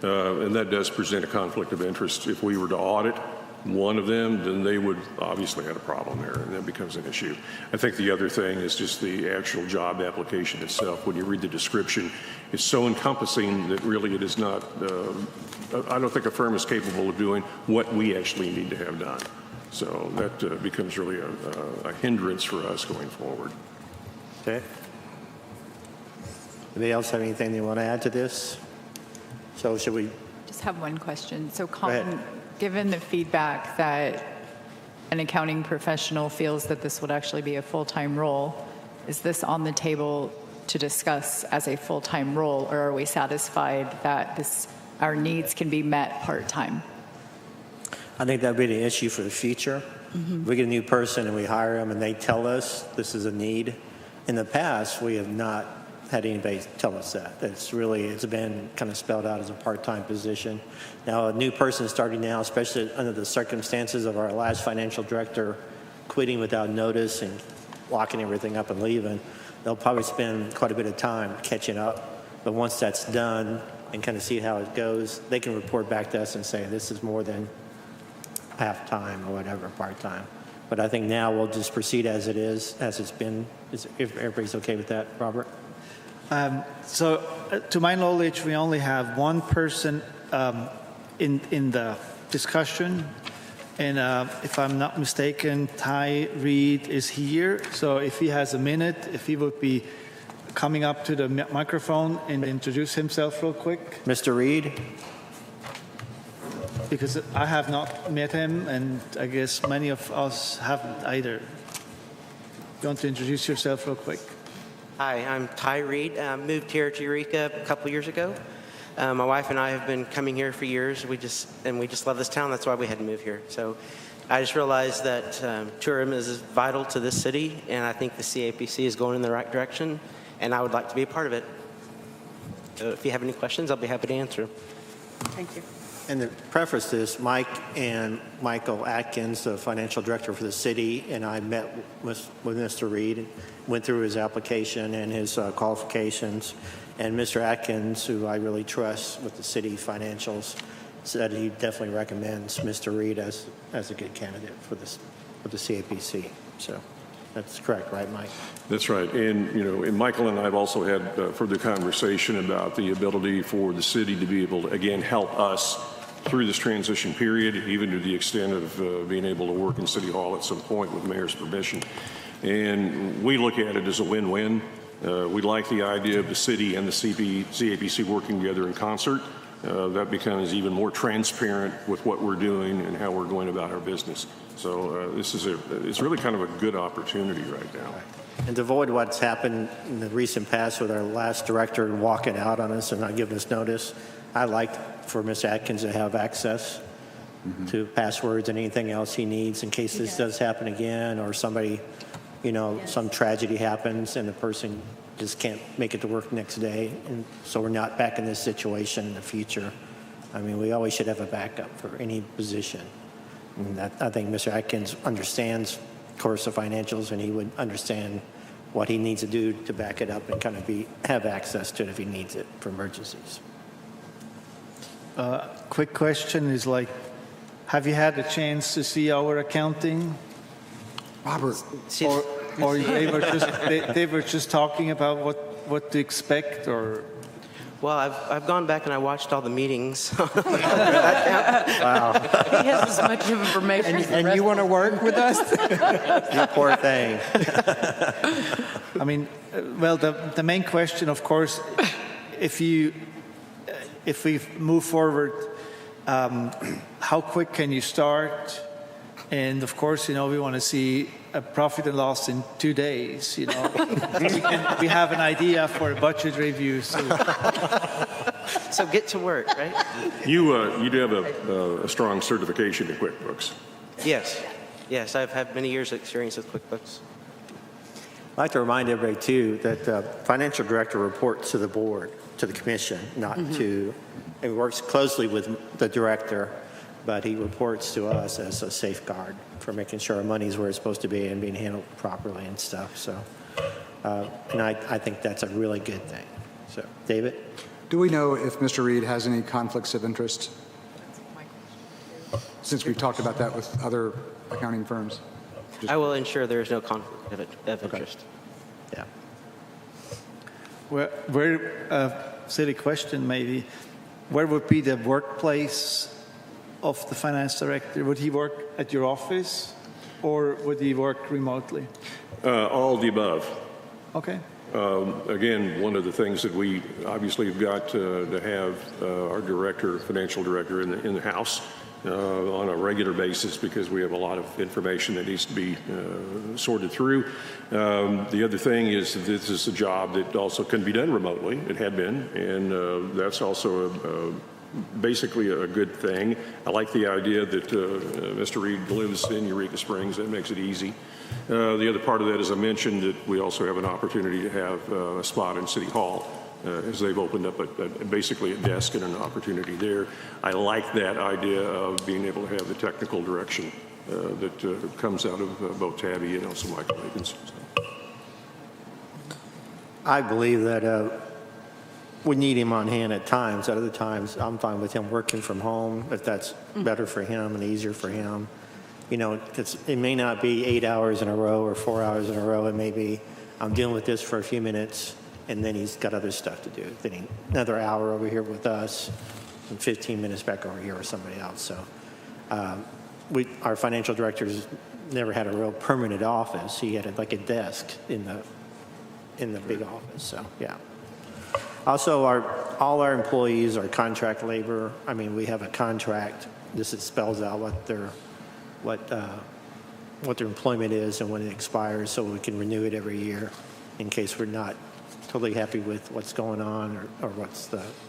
And that does present a conflict of interest. If we were to audit one of them, then they would obviously have a problem there, and that becomes an issue. I think the other thing is just the actual job application itself. When you read the description, it's so encompassing that really it is not, I don't think a firm is capable of doing what we actually need to have done. So that becomes really a hindrance for us going forward. Okay. Anybody else have anything they want to add to this? So should we? Just have one question. So, ahead. Colin, given the feedback that an accounting professional feels that this would actually be a full-time role, is this on the table to discuss as a full-time role, or are we satisfied that our needs can be met part-time? I think that would be the issue for the future. Mm-hmm. If we get a new person and we hire them and they tell us this is a need. In the past, we have not had anybody tell us that. It's been kind of spelled out as a part-time position. Now, a new person starting now, especially under the circumstances of our last financial director quitting without notice and locking everything up and leaving, they'll probably spend quite a bit of time catching up. But once that's done and kind of see how it goes, they can report back to us and say this is more than half-time or whatever, part-time. But I think now we'll just proceed as it is, as it's been. If everybody's okay with that, Robert? So, to my knowledge, we only have one person in the discussion, and if I'm not mistaken, Ty Reed is here. So, if he has a minute, if he would be coming up to the microphone and introduce himself real quick. Mr. Reed? Because I have not met him, and I guess many of us haven't either. You want to introduce yourself real quick? Hi, I'm Ty Reed. Moved here to Eureka a couple years ago. My wife and I have been coming here for years. We just love this town. That's why we had to move here. So I just realized that tourism is vital to this city, and I think the CAPC is going in the right direction, and I would like to be a part of it. So if you have any questions, I'll be happy to answer. thank you. And to preface this, Mike and Michael Atkins, the financial director for the city, and I met with Mr. Reed, and went through his application and his qualifications. And Mr. Atkins, who I really trust with the city financials, said he definitely recommends Mr. Reed as a good candidate for the CAPC. So that's correct, right, Mike? That's right. And, and Michael and I have also had further conversation about the ability for the city to be able to, again, help us through this transition period, even to the extent of being able to work in City Hall at some point with mayor's permission. And we look at it as a win-win. We like the idea of the city and the CAPC working together in concert. that becomes even more transparent with what we're doing and how we're going about our business. So it's really kind of a good opportunity right now. And to avoid what's happened in the recent past with our last director walking out on us and not giving us notice, I'd like for Mr. Atkins to have access to passwords and anything else he needs in case this does happen again, or somebody, some tragedy happens and the person just can't make it to work next day. And so we're not back in this situation in the future. I mean, we always should have a backup for any position. And I think Mr. Atkins understands, of course, the financials, and he would understand what he needs to do to back it up and kind of have access to it if he needs it for emergencies. Quick question is have you had a chance to see our accounting? Robert. Or they were just talking about what to expect, or? Well, I've gone back and I watched all the meetings. Wow. He has as much information. And you want to work with us? You poor thing. I mean, well, the main question, of course, if we move forward, how quick can you start? And of course, we want to see a profit and loss in 2 days. We have an idea for a budget review. So get to work, right? You do have a strong certification in QuickBooks. Yes, I've had many years of experience with QuickBooks. I'd like to remind everybody, too, that the financial director reports to the board, to the commission, not to, and works closely with the director, but he reports to us as a safeguard for making sure our money's where it's supposed to be and being handled properly and stuff. So, and I think that's a really good thing. So, David? Do we know if Mr. Reed has any conflicts of interest? Since we've talked about that with other accounting firms. I will ensure there is no conflict of interest. Yeah. Silly question maybe, where would be the workplace of the finance director? Would he work at your office or would he work remotely? All of the above. Okay. Again, one of the things that we obviously have got to have our financial director in the house on a regular basis, because we have a lot of information that needs to be sorted through. The other thing is that this is a job that also can be done remotely. It had been, and that's also basically a good thing. I like the idea that Mr. Reed lives in Eureka Springs. That makes it easy. The other part of that, as I mentioned, that we also have an opportunity to have a spot in City Hall as they've opened up basically a desk and an opportunity there. I like that idea of being able to have the technical direction that comes out of both Tabby and also Michael Higgins. I believe that we need him on hand at times. At other times, I'm fine with him working from home if that's better for him and easier for him. It may not be 8 hours in a row or 4 hours in a row. It may be I'm dealing with this for a few minutes, and then he's got other stuff to do. Then another hour over here with us, and 15 minutes back over here with somebody else. So our financial director's never had a real permanent office. He had like a desk in the big office. So yeah. Also, all our employees are contract labor. I mean, we have a contract. This spells out what their employment is and when it expires, so we can renew it every year in case we're not totally happy with what's going on or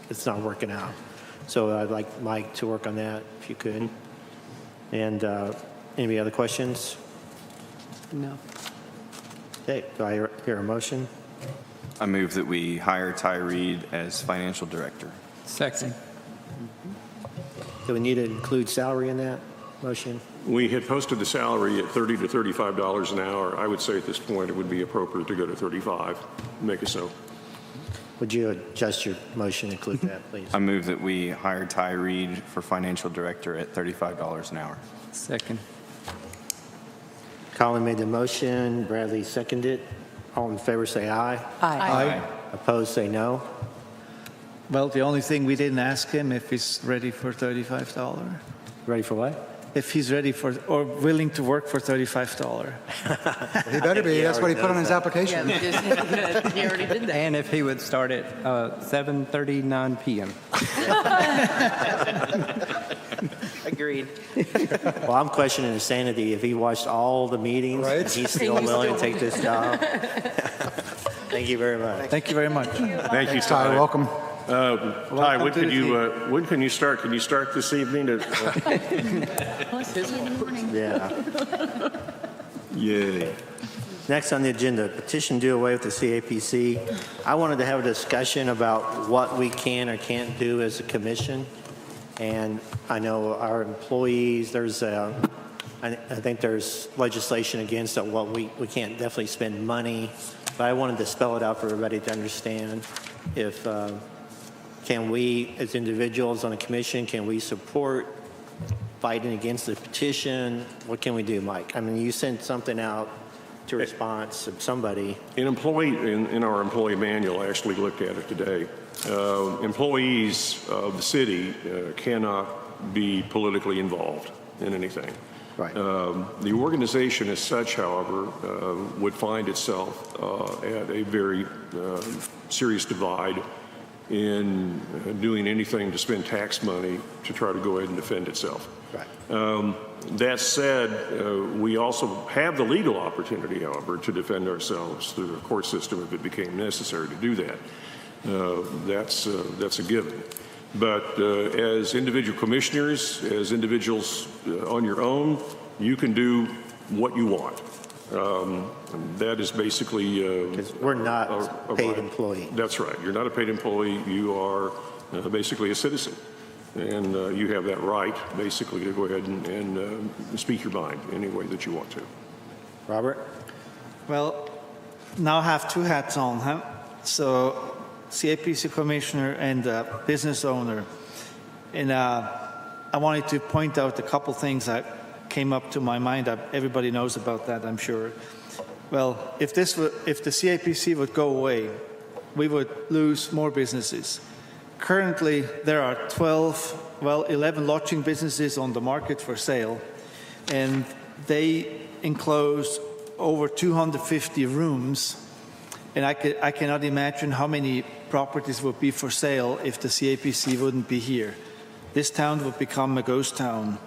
it's not working out. So I'd like Mike to work on that if you could. And any other questions? No. Okay, do I hear a motion? I move that we hire Ty Reed as financial director. Second. Do we need to include salary in that motion? We had posted the salary at $30 to $35 an hour. I would say at this point it would be appropriate to go to 35. Make it so. Would you adjust your motion to include that, please? I move that we hire Ty Reed for financial director at $35 an hour. Second. Colin made the motion. Bradley seconded. All in favor say aye. Aye. Opposed say no. Well, the only thing we didn't ask him if he's ready for $35. Ready for what? if he's ready for or willing to work for $35. He better be. That's what he put on his application. He already did that. And if he would start at 7:39 p.m. Agreed. Well, I'm questioning his sanity if he watched all the meetings Right. and he's still willing to take this job. Thank you very much. Thank you very much. Thank you, Ty, Ty. welcome. Ty, when can you start? Can you start this evening? Yeah. Yay. Next on the agenda, petition do away with the CAPC. I wanted to have a discussion about what we can or can't do as a commission. And I know our employees, I think there's legislation against it, what we can't definitely spend money. But I wanted to spell it out for everybody to understand. If, can we, as individuals on a commission, can we support fighting against the petition? What can we do, Mike? I mean, you sent something out to response of somebody. In our employee manual, I actually looked at it today. Employees of the city cannot be politically involved in anything. Right. The organization as such, however, would find itself at a very serious divide in doing anything to spend tax money to try to go ahead and defend itself. Right. That said, we also have the legal opportunity, however, to defend ourselves through the court system if it became necessary to do that. That's a given. But as individual commissioners, as individuals on your own, you can do what you want. That is basically... Because we're not a paid employee. That's right. You're not a paid employee. You are basically a citizen. And you have that right, basically, to go ahead and speak your mind any way that you want to. Robert? Well, now I have two hats on, huh? So, CAPC commissioner and business owner. And I wanted to point out a couple things that came up to my mind. Everybody knows about that, I'm sure. Well, if the CAPC would go away, we would lose more businesses. Currently, there are 11 lodging businesses on the market for sale, and they enclose over 250 rooms. And I cannot imagine how many properties would be for sale if the CAPC wouldn't be here. This town would become a ghost town.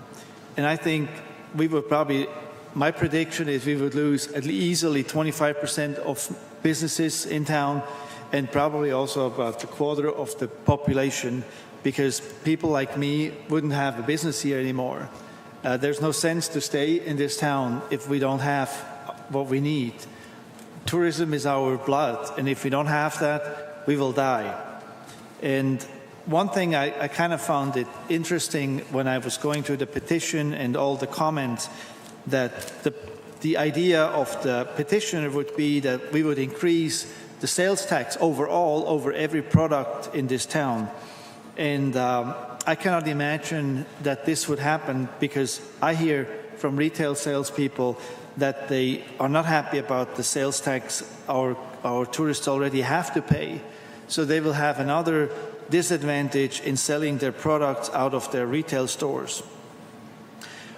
And I think we would probably, my prediction is we would lose at least easily 25% of businesses in town, and probably also about a quarter of the population, because people like me wouldn't have a business here anymore. There's no sense to stay in this town if we don't have what we need. Tourism is our blood, and if we don't have that, we will die. And one thing I kind of found it interesting when I was going through the petition and all the comments, that the idea of the petitioner would be that we would increase the sales tax overall over every product in this town. And I cannot imagine that this would happen, because I hear from retail salespeople that they are not happy about the sales tax our tourists already have to pay. So they will have another disadvantage in selling their products out of their retail stores.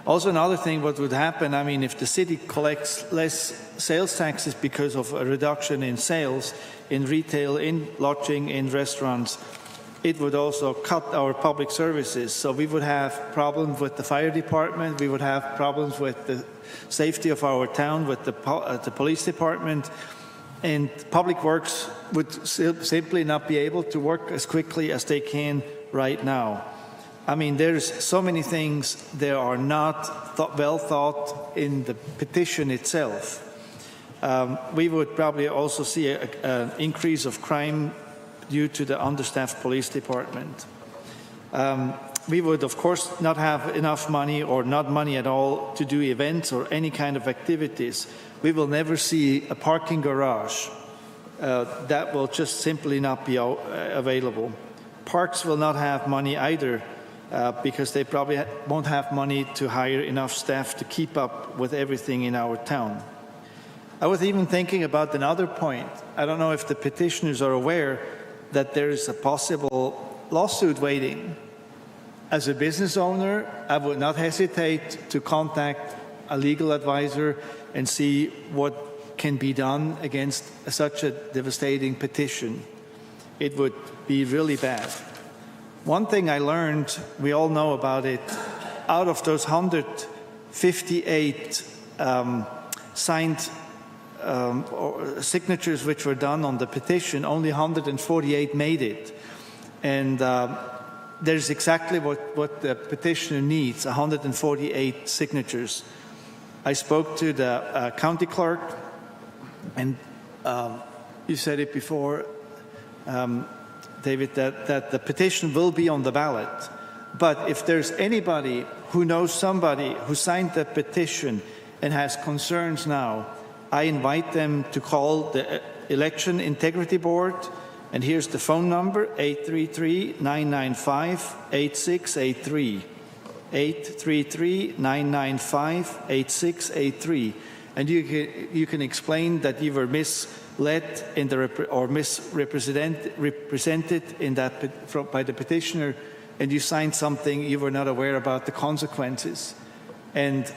Also, another thing, what would happen, I mean, if the city collects less sales taxes because of a reduction in sales in retail, in lodging, in restaurants, it would also cut our public services. So we would have problems with the fire department, we would have problems with the safety of our town, with the police department, and public works would simply not be able to work as quickly as they can right now. I mean, there's so many things that are not well thought in the petition itself. We would probably also see an increase of crime due to the understaffed police department. We would, of course, not have enough money or not money at all to do events or any kind of activities. We will never see a parking garage. That will just simply not be available. Parks will not have money either, because they probably won't have money to hire enough staff to keep up with everything in our town. I was even thinking about another point. I don't know if the petitioners are aware that there is a possible lawsuit waiting As a business owner, I would not hesitate to contact a legal advisor and see what can be done against such a devastating petition. It would be really bad. One thing I learned, we all know about it, out of those 158 signed or signatures which were done on the petition, only 148 made it. And there's exactly what the petitioner needs, 148 signatures. I spoke to the county clerk, and you said it before, David, that the petition will be on the ballot. But if there's anybody who knows somebody who signed the petition and has concerns now, I invite them to call the Election Integrity Board, and here's the phone number, 833-995-8683. 833-995-8683. And you can explain that you were misled in or misrepresented in that by the petitioner, and you signed something you were not aware about the consequences. And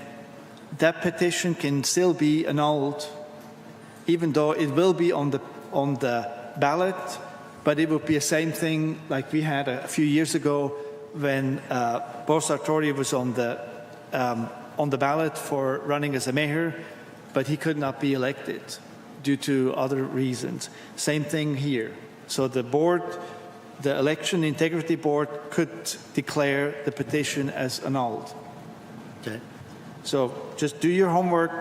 that petition can still be annulled, even though it will be on the ballot, but it would be the same thing like we had a few years ago when Bo Sartori was on the ballot for running as a mayor, but he could not be elected due to other reasons. Same thing here. So the board, the Election Integrity Board, could declare the petition as annulled. Okay. So just do your homework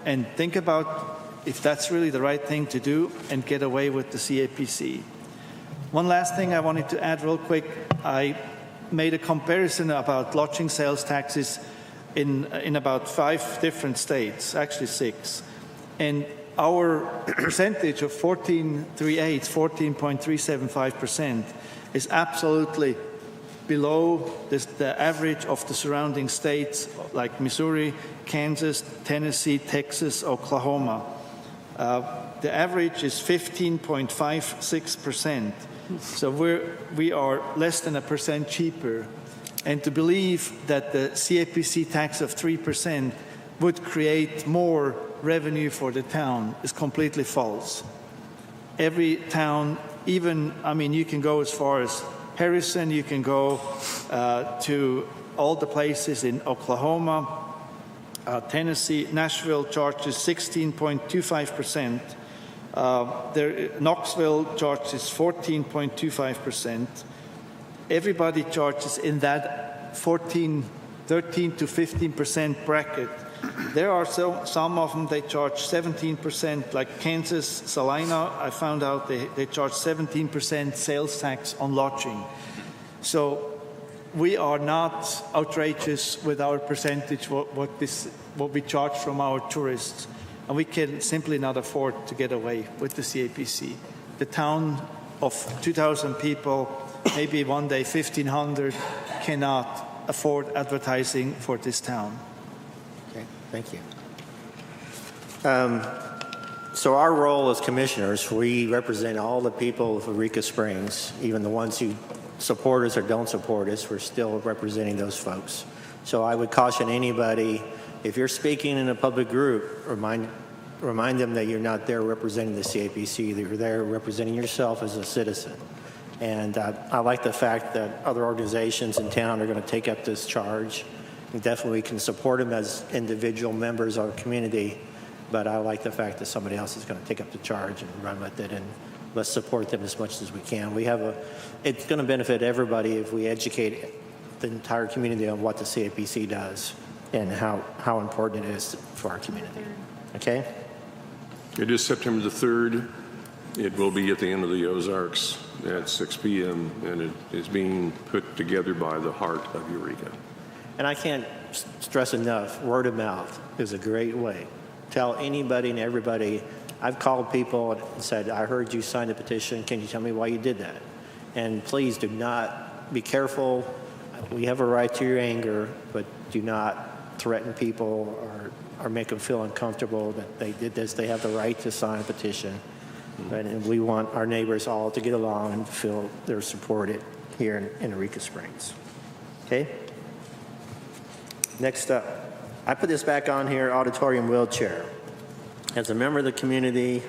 and think about if that's really the right thing to do and get away with the CAPC. One last thing I wanted to add real quick. I made a comparison about lodging sales taxes in about 5 different states, actually 6. And our percentage of 14.375% is absolutely below the average of the surrounding states like Missouri, Kansas, Tennessee, Texas, Oklahoma. The average is 15.56%. So we are less than 1% cheaper. And to believe that the CAPC tax of 3% would create more revenue for the town is completely false. Every town, even, you can go as far as Harrison, you can go to all the places in Oklahoma, Tennessee. Nashville charges 16.25%. Knoxville charges 14.25%. Everybody charges in that 13 to 15% bracket. There are some of them they charge 17%, like Kansas, Salina. I found out they charge 17% sales tax on lodging. So we are not outrageous with our percentage, what we charge from our tourists. And we can simply not afford to get away with the CAPC. The town of 2,000 people, maybe one day 1,500, cannot afford advertising for this town. Okay, thank you. So our role as commissioners, we represent all the people of Eureka Springs, even the ones who support us or don't support us. We're still representing those folks. So I would caution anybody, if you're speaking in a public group, remind them that you're not there representing the CAPC, that you're there representing yourself as a citizen. And I like the fact that other organizations in town are going to take up this charge. We definitely can support them as individual members of our community, but I like the fact that somebody else is going to take up the charge and run with it, and let's support them as much as we can. It's going to benefit everybody if we educate the entire community on what the CAPC does and how important it is for our community. Okay? It is September the 3rd. It will be at the end of the Ozarks at 6 p.m., and it is being put together by the Heart of Eureka. And I can't stress enough, word of mouth is a great way. Tell anybody and everybody. I've called people and said, I heard you signed a petition. Can you tell me why you did that? And please do not, be careful. We have a right to your anger, but do not threaten people or make them feel uncomfortable that they did this. They have the right to sign a petition. And we want our neighbors all to get along and feel they're supported here in Eureka Springs. Okay. Next up, I put this back on here, auditorium wheelchair. As a member of the community,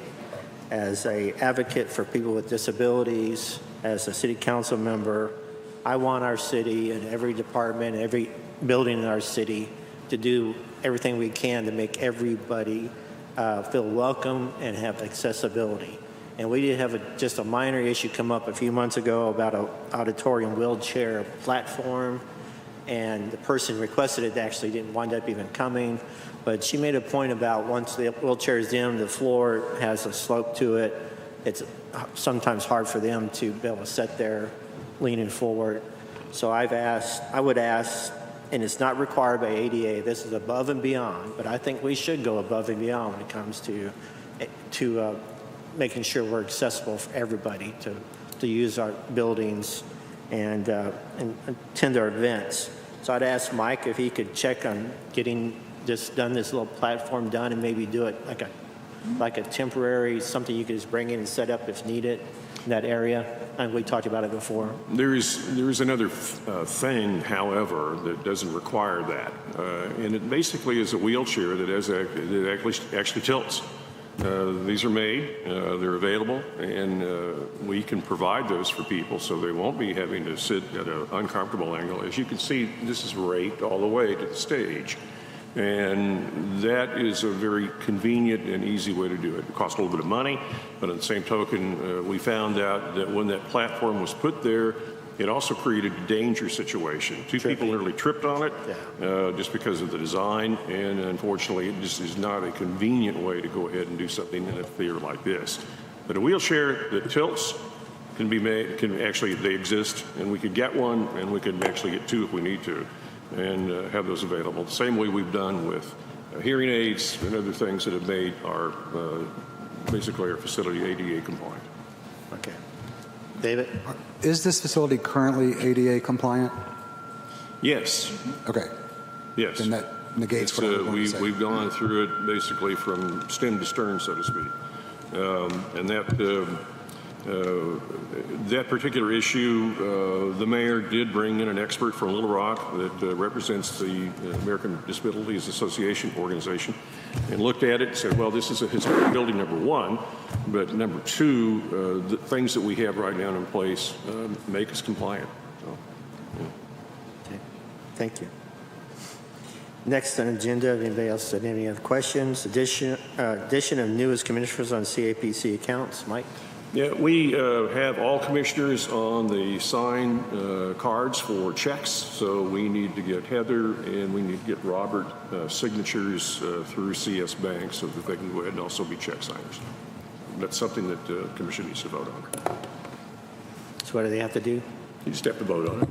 as an advocate for people with disabilities, as a city council member, I want our city and every department, every building in our city to do everything we can to make everybody feel welcome and have accessibility. And we did have just a minor issue come up a few months ago about an auditorium wheelchair platform, and the person requested it actually didn't wind up even coming. But she made a point about once the wheelchair is in, the floor has a slope to it. It's sometimes hard for them to be able to sit there leaning forward. So I would ask, and it's not required by ADA, this is above and beyond, but I think we should go above and beyond when it comes to making sure we're accessible for everybody to use our buildings and attend our events. So I'd ask Mike if he could check on getting this little platform done, and maybe do it like a temporary, something you could just bring in and set up if needed in that area. And we talked about it before. There is another thing, however, that doesn't require that, and it basically is a wheelchair that actually tilts. These are made, they're available, and we can provide those for people so they won't be having to sit at an uncomfortable angle. As you can see, this is raked all the way to the stage, and that is a very convenient and easy way to do it. It costs a little bit of money, but on the same token, we found out that when that platform was put there, it also created a danger situation. Two people literally tripped on it just because of the design, and unfortunately, it just is not a convenient way to go ahead and do something in a theater like this. But a wheelchair that tilts can be made, they exist, and we could get one, and we could actually get two if we need to, and have those available. The same way we've done with hearing aids and other things that have made our, basically our facility ADA compliant. Okay. David? Is this facility currently ADA compliant? Yes. Okay. Yes. Then that negates what I'm going to say. We've gone through it basically from stem to stern, so to speak. And that particular issue, the mayor did bring in an expert from Little Rock that represents the American Disabilities Association organization, and looked at it and said, well, this is a historic building, number one, but number two, the things that we have right now in place make us compliant. So, yeah. Okay. Thank you. Next on the agenda, if anybody else had any other questions? Addition of newest commissioners on CAPC accounts. Mike? Yeah, we have all commissioners on the sign cards for checks, so we need to get Heather and we need to get Robert signatures through CS Bank so that they can go ahead and also be check signers. That's something that the commission needs to vote on. So what do they have to do? You just have to vote on it.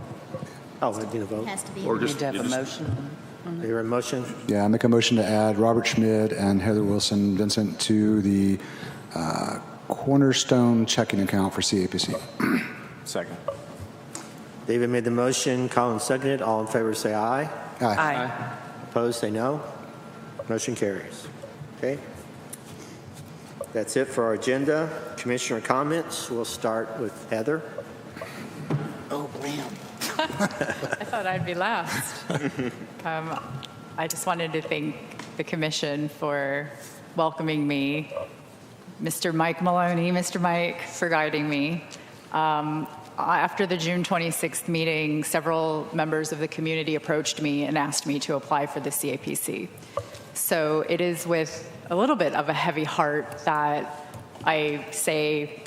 Oh, they need to vote? Has to be. Or You just, need to have a motion. Is there a motion? Yeah, I make a motion to add Robert Schmid and Heather Wilson Vincent to the Cornerstone checking account for CAPC. Second. David made the motion, Colin seconded. All in favor say aye. Aye. Opposed say no. Motion carries. Okay. That's it for our agenda. Commissioner comments. We'll start with Heather. Oh, Bram. I thought I'd be last. I just wanted to thank the commission for welcoming me, Mr. Mike Maloney, Mr. Mike, for guiding me. After the June 26th meeting, several members of the community approached me and asked me to apply for the CAPC. So it is with a little bit of a heavy heart that I say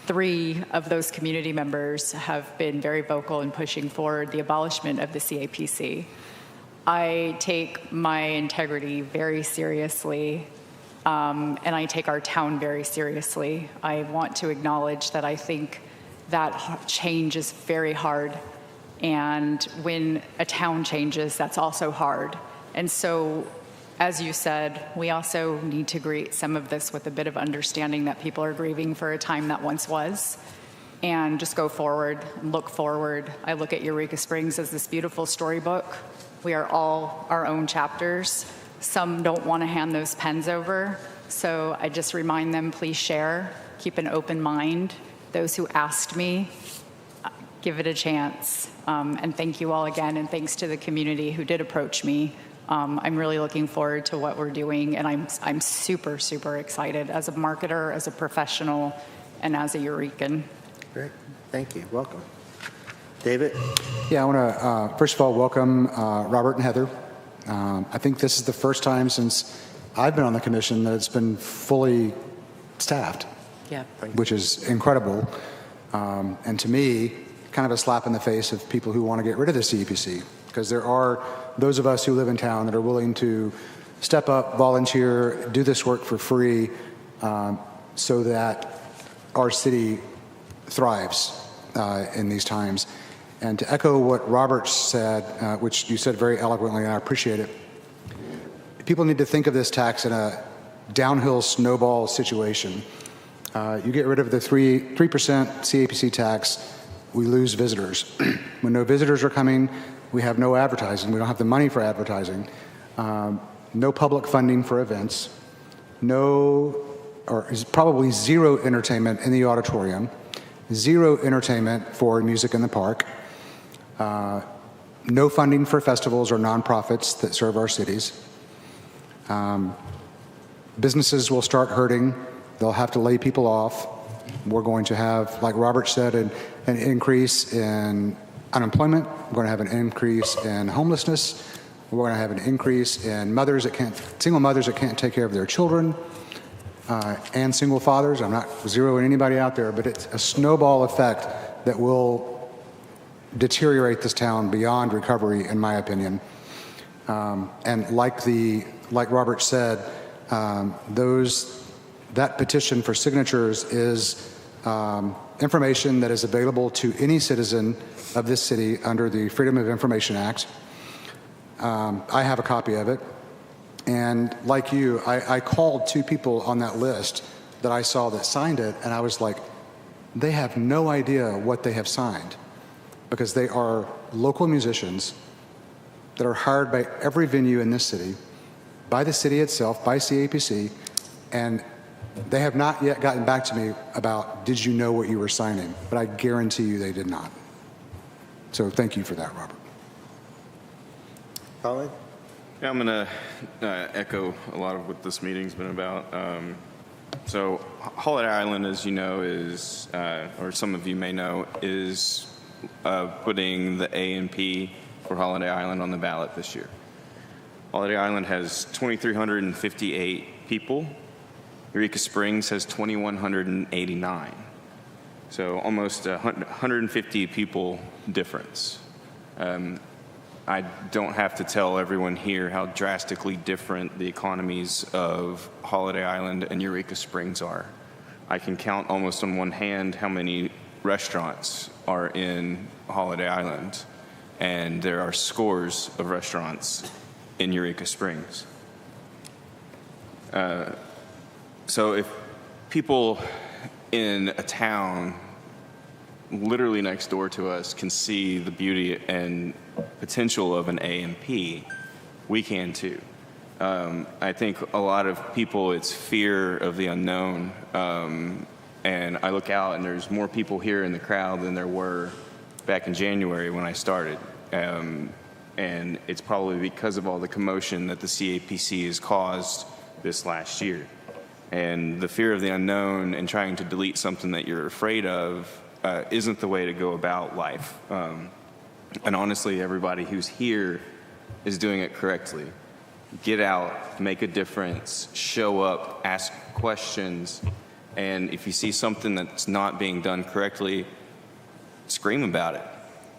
3 of those community members have been very vocal in pushing forward the abolishment of the CAPC. I take my integrity very seriously, and I take our town very seriously. I want to acknowledge that I think that change is very hard, and when a town changes, that's also hard. And so, as you said, we also need to greet some of this with a bit of understanding that people are grieving for a time that once was, and just go forward, look forward. I look at Eureka Springs as this beautiful storybook. We are all our own chapters. Some don't want to hand those pens over, so I just remind them, please share, keep an open mind. Those who asked me, give it a chance. And thank you all again, and thanks to the community who did approach me. I'm really looking forward to what we're doing, and I'm super, super excited as a marketer, as a professional, and as a Eurekan. Great. Thank you. Welcome. David? Yeah, I want to, first of all, welcome Robert and Heather. I think this is the first time since I've been on the commission that it's been fully staffed, Yeah. which is incredible. And to me, kind of a slap in the face of people who want to get rid of the CAPC, because there are those of us who live in town that are willing to step up, volunteer, do this work for free, so that our city thrives in these times. And to echo what Robert said, which you said very eloquently, and I appreciate it, people need to think of this tax in a downhill snowball situation. You get rid of the 3% CAPC tax, we lose visitors. When no visitors are coming, we have no advertising. We don't have the money for advertising. No public funding for events. Probably zero entertainment in the auditorium. Zero entertainment for music in the park. No funding for festivals or nonprofits that serve our cities. Businesses will start hurting. They'll have to lay people off. We're going to have, like Robert said, an increase in unemployment. We're going to have an increase in homelessness. We're going to have an increase in single mothers that can't take care of their children, and single fathers. I'm not zeroing anybody out there, but it's a snowball effect that will deteriorate this town beyond recovery, in my opinion. And like Robert said, that petition for signatures is information that is available to any citizen of this city under the Freedom of Information Act. I have a copy of it. And like you, I called two people on that list that I saw that signed it, and I was like, they have no idea what they have signed, because they are local musicians that are hired by every venue in this city, by the city itself, by CAPC, and they have not yet gotten back to me about, did you know what you were signing? But I guarantee you they did not. So thank you for that, Robert. Colin? Yeah, I'm going to echo a lot of what this meeting's been about. So Holiday Island, as you know, is, or some of you may know, is putting the A&P for Holiday Island on the ballot this year. Holiday Island has 2,358 people. Eureka Springs has 2,189. So almost 150 people difference. I don't have to tell everyone here how drastically different the economies of Holiday Island and Eureka Springs are. I can count almost on one hand how many restaurants are in Holiday Island, and there are scores of restaurants in Eureka Springs. So if people in a town literally next door to us can see the beauty and potential of an A&P, we can too. I think a lot of people, it's fear of the unknown. And I look out and there's more people here in the crowd than there were back in January when I started. And it's probably because of all the commotion that the CAPC has caused this last year. And the fear of the unknown and trying to delete something that you're afraid of isn't the way to go about life. And honestly, everybody who's here is doing it correctly. Get out, make a difference, show up, ask questions, and if you see something that's not being done correctly, scream about it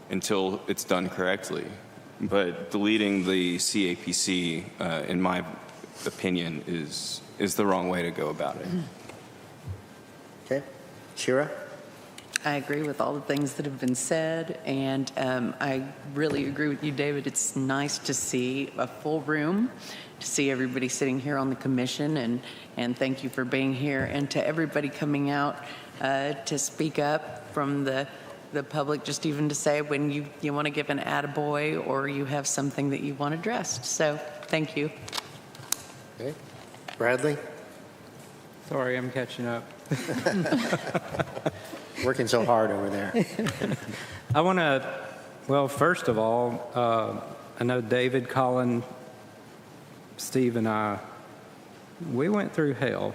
until it's done correctly. But deleting the CAPC, in my opinion, is the wrong way to go about it. Okay. Shira? I agree with all the things that have been said, and I really agree with you, David. It's nice to see a full room, to see everybody sitting here on the commission, and thank you for being here, and to everybody coming out to speak up from the public, just even to say when you want to give an attaboy or you have something that you want addressed. So thank you. Okay. Bradley? Sorry, I'm catching up. Working so hard over there. I want to, well, first of all, I know David, Colin, Steve, and I, we went through hell.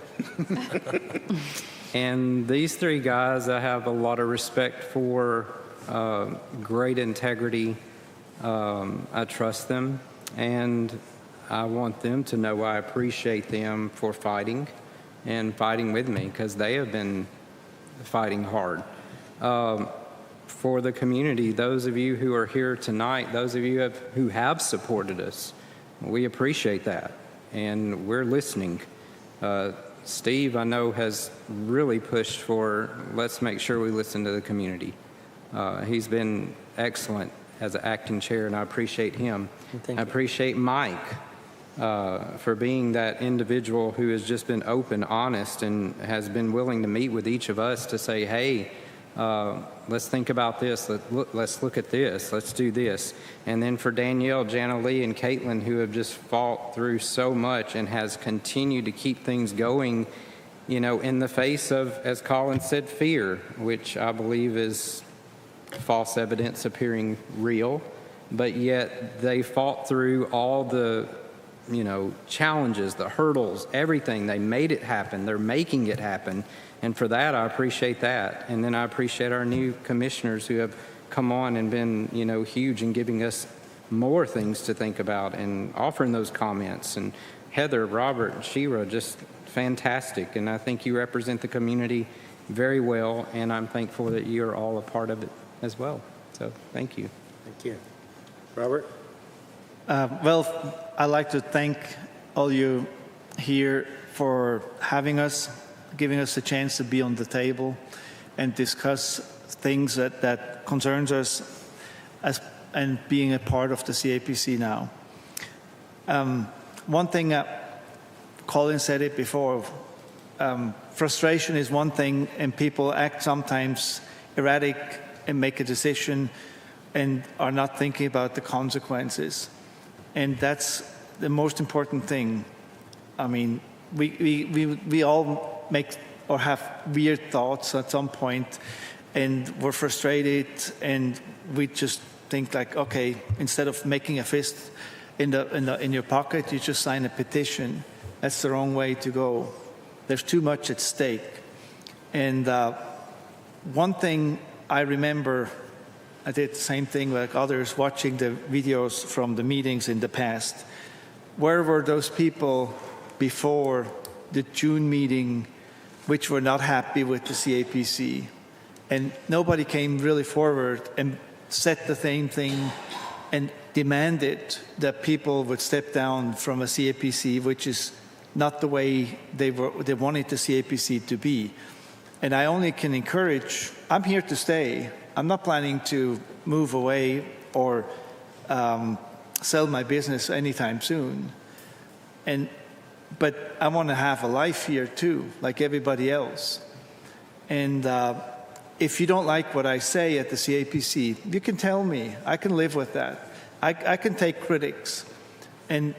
And these three guys I have a lot of respect for, great integrity. I trust them, and I want them to know I appreciate them for fighting and fighting with me, because they have been fighting hard. For the community, those of you who are here tonight, those of you who have supported us, we appreciate that, and we're listening. Steve, I know, has really pushed for, let's make sure we listen to the community. He's been excellent as an acting chair, and I appreciate him. I appreciate Mike for being that individual who has just been open, honest, and has been willing to meet with each of us to say, hey, let's think about this, let's look at this, let's do this. And then for Danielle, Jana Lee, and Caitlin, who have just fought through so much and has continued to keep things going, you know, in the face of, as Colin said, fear, which I believe is false evidence appearing real, but yet they fought through all the, you know, challenges, the hurdles, everything. They made it happen. They're making it happen. And for that, I appreciate that. And then I appreciate our new commissioners who have come on and been, you know, huge in giving us more things to think about and offering those comments. And Heather, Robert, and Shira, just fantastic. And I think you represent the community very well, and I'm thankful that you're all a part of it as well. So thank you. Thank you. Robert? Well, I'd like to thank all you here for having us, giving us a chance to be on the table and discuss things that concerns us and being a part of the CAPC now. One thing, Colin said it before, frustration is one thing, and people act sometimes erratic and make a decision and are not thinking about the consequences. And that's the most important thing. I mean, we all make or have weird thoughts at some point, and we're frustrated, and we just think like, okay, instead of making a fist in your pocket, you just sign a petition. That's the wrong way to go. There's too much at stake. And one thing I remember, I did the same thing like others, watching the videos from the meetings in the past. Where were those people before the June meeting which were not happy with the CAPC? And nobody came really forward and said the same thing and demanded that people would step down from a CAPC, which is not the way they wanted the CAPC to be. And I only can encourage, I'm here to stay. I'm not planning to move away or sell my business anytime soon. But I want to have a life here too, like everybody else. And if you don't like what I say at the CAPC, you can tell me. I can live with that. I can take critics. And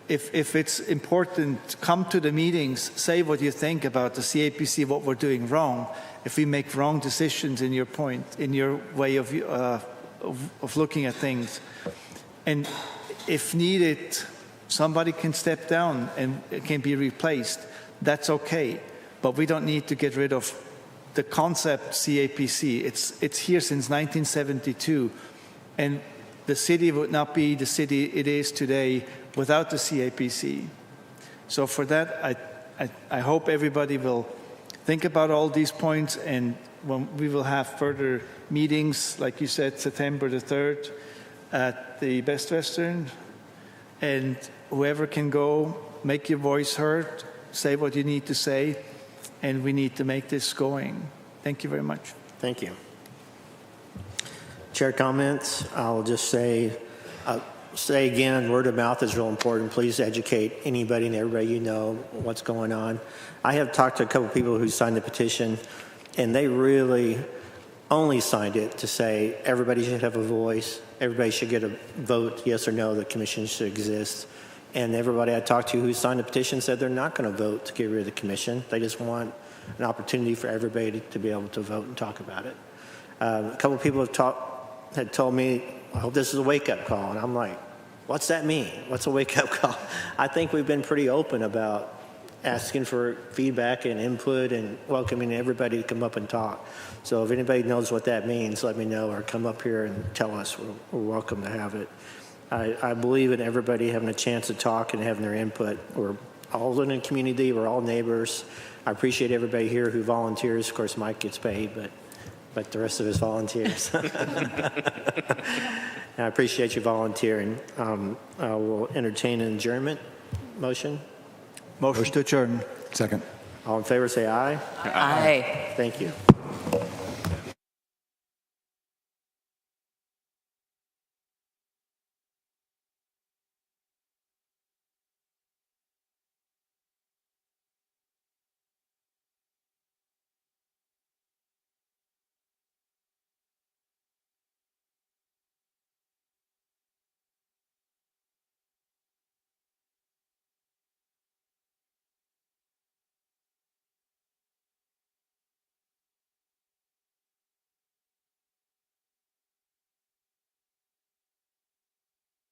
if it's important, come to the meetings, say what you think about the CAPC, what we're doing wrong. If we make wrong decisions in your way of looking at things. And if needed, somebody can step down and it can be replaced. That's okay. But we don't need to get rid of the concept CAPC. It's here since 1972. And the city would not be the city it is today without the CAPC. So for that, I hope everybody will think about all these points, and when we will have further meetings, like you said, September the 3rd at the Best Western, and whoever can go, make your voice heard, say what you need to say, and we need to make this going. Thank you very much. Thank you. Chair comments. I'll just say again, word of mouth is real important. Please educate anybody and everybody you know what's going on. I have talked to a couple people who signed the petition, and they really only signed it to say everybody should have a voice, everybody should get a vote, yes or no, the commission should exist. And everybody I talked to who signed the petition said they're not going to vote to get rid of the commission. They just want an opportunity for everybody to be able to vote and talk about it. A couple of people have had told me, I hope this is a wake-up call. And I'm like, what's that mean? What's a wake-up call? I think we've been pretty open about asking for feedback and input and welcoming everybody to come up and talk. So if anybody knows what that means, let me know, or come up here and tell us. We're welcome to have it. I believe in everybody having a chance to talk and having their input. We're all in a community. We're all neighbors. I appreciate everybody here who volunteers. Of course, Mike gets paid, but the rest of us volunteers. I appreciate you volunteering. I will entertain an adjournment motion. Motion to adjourn. Second. All in favor, say aye. Aye. Thank you.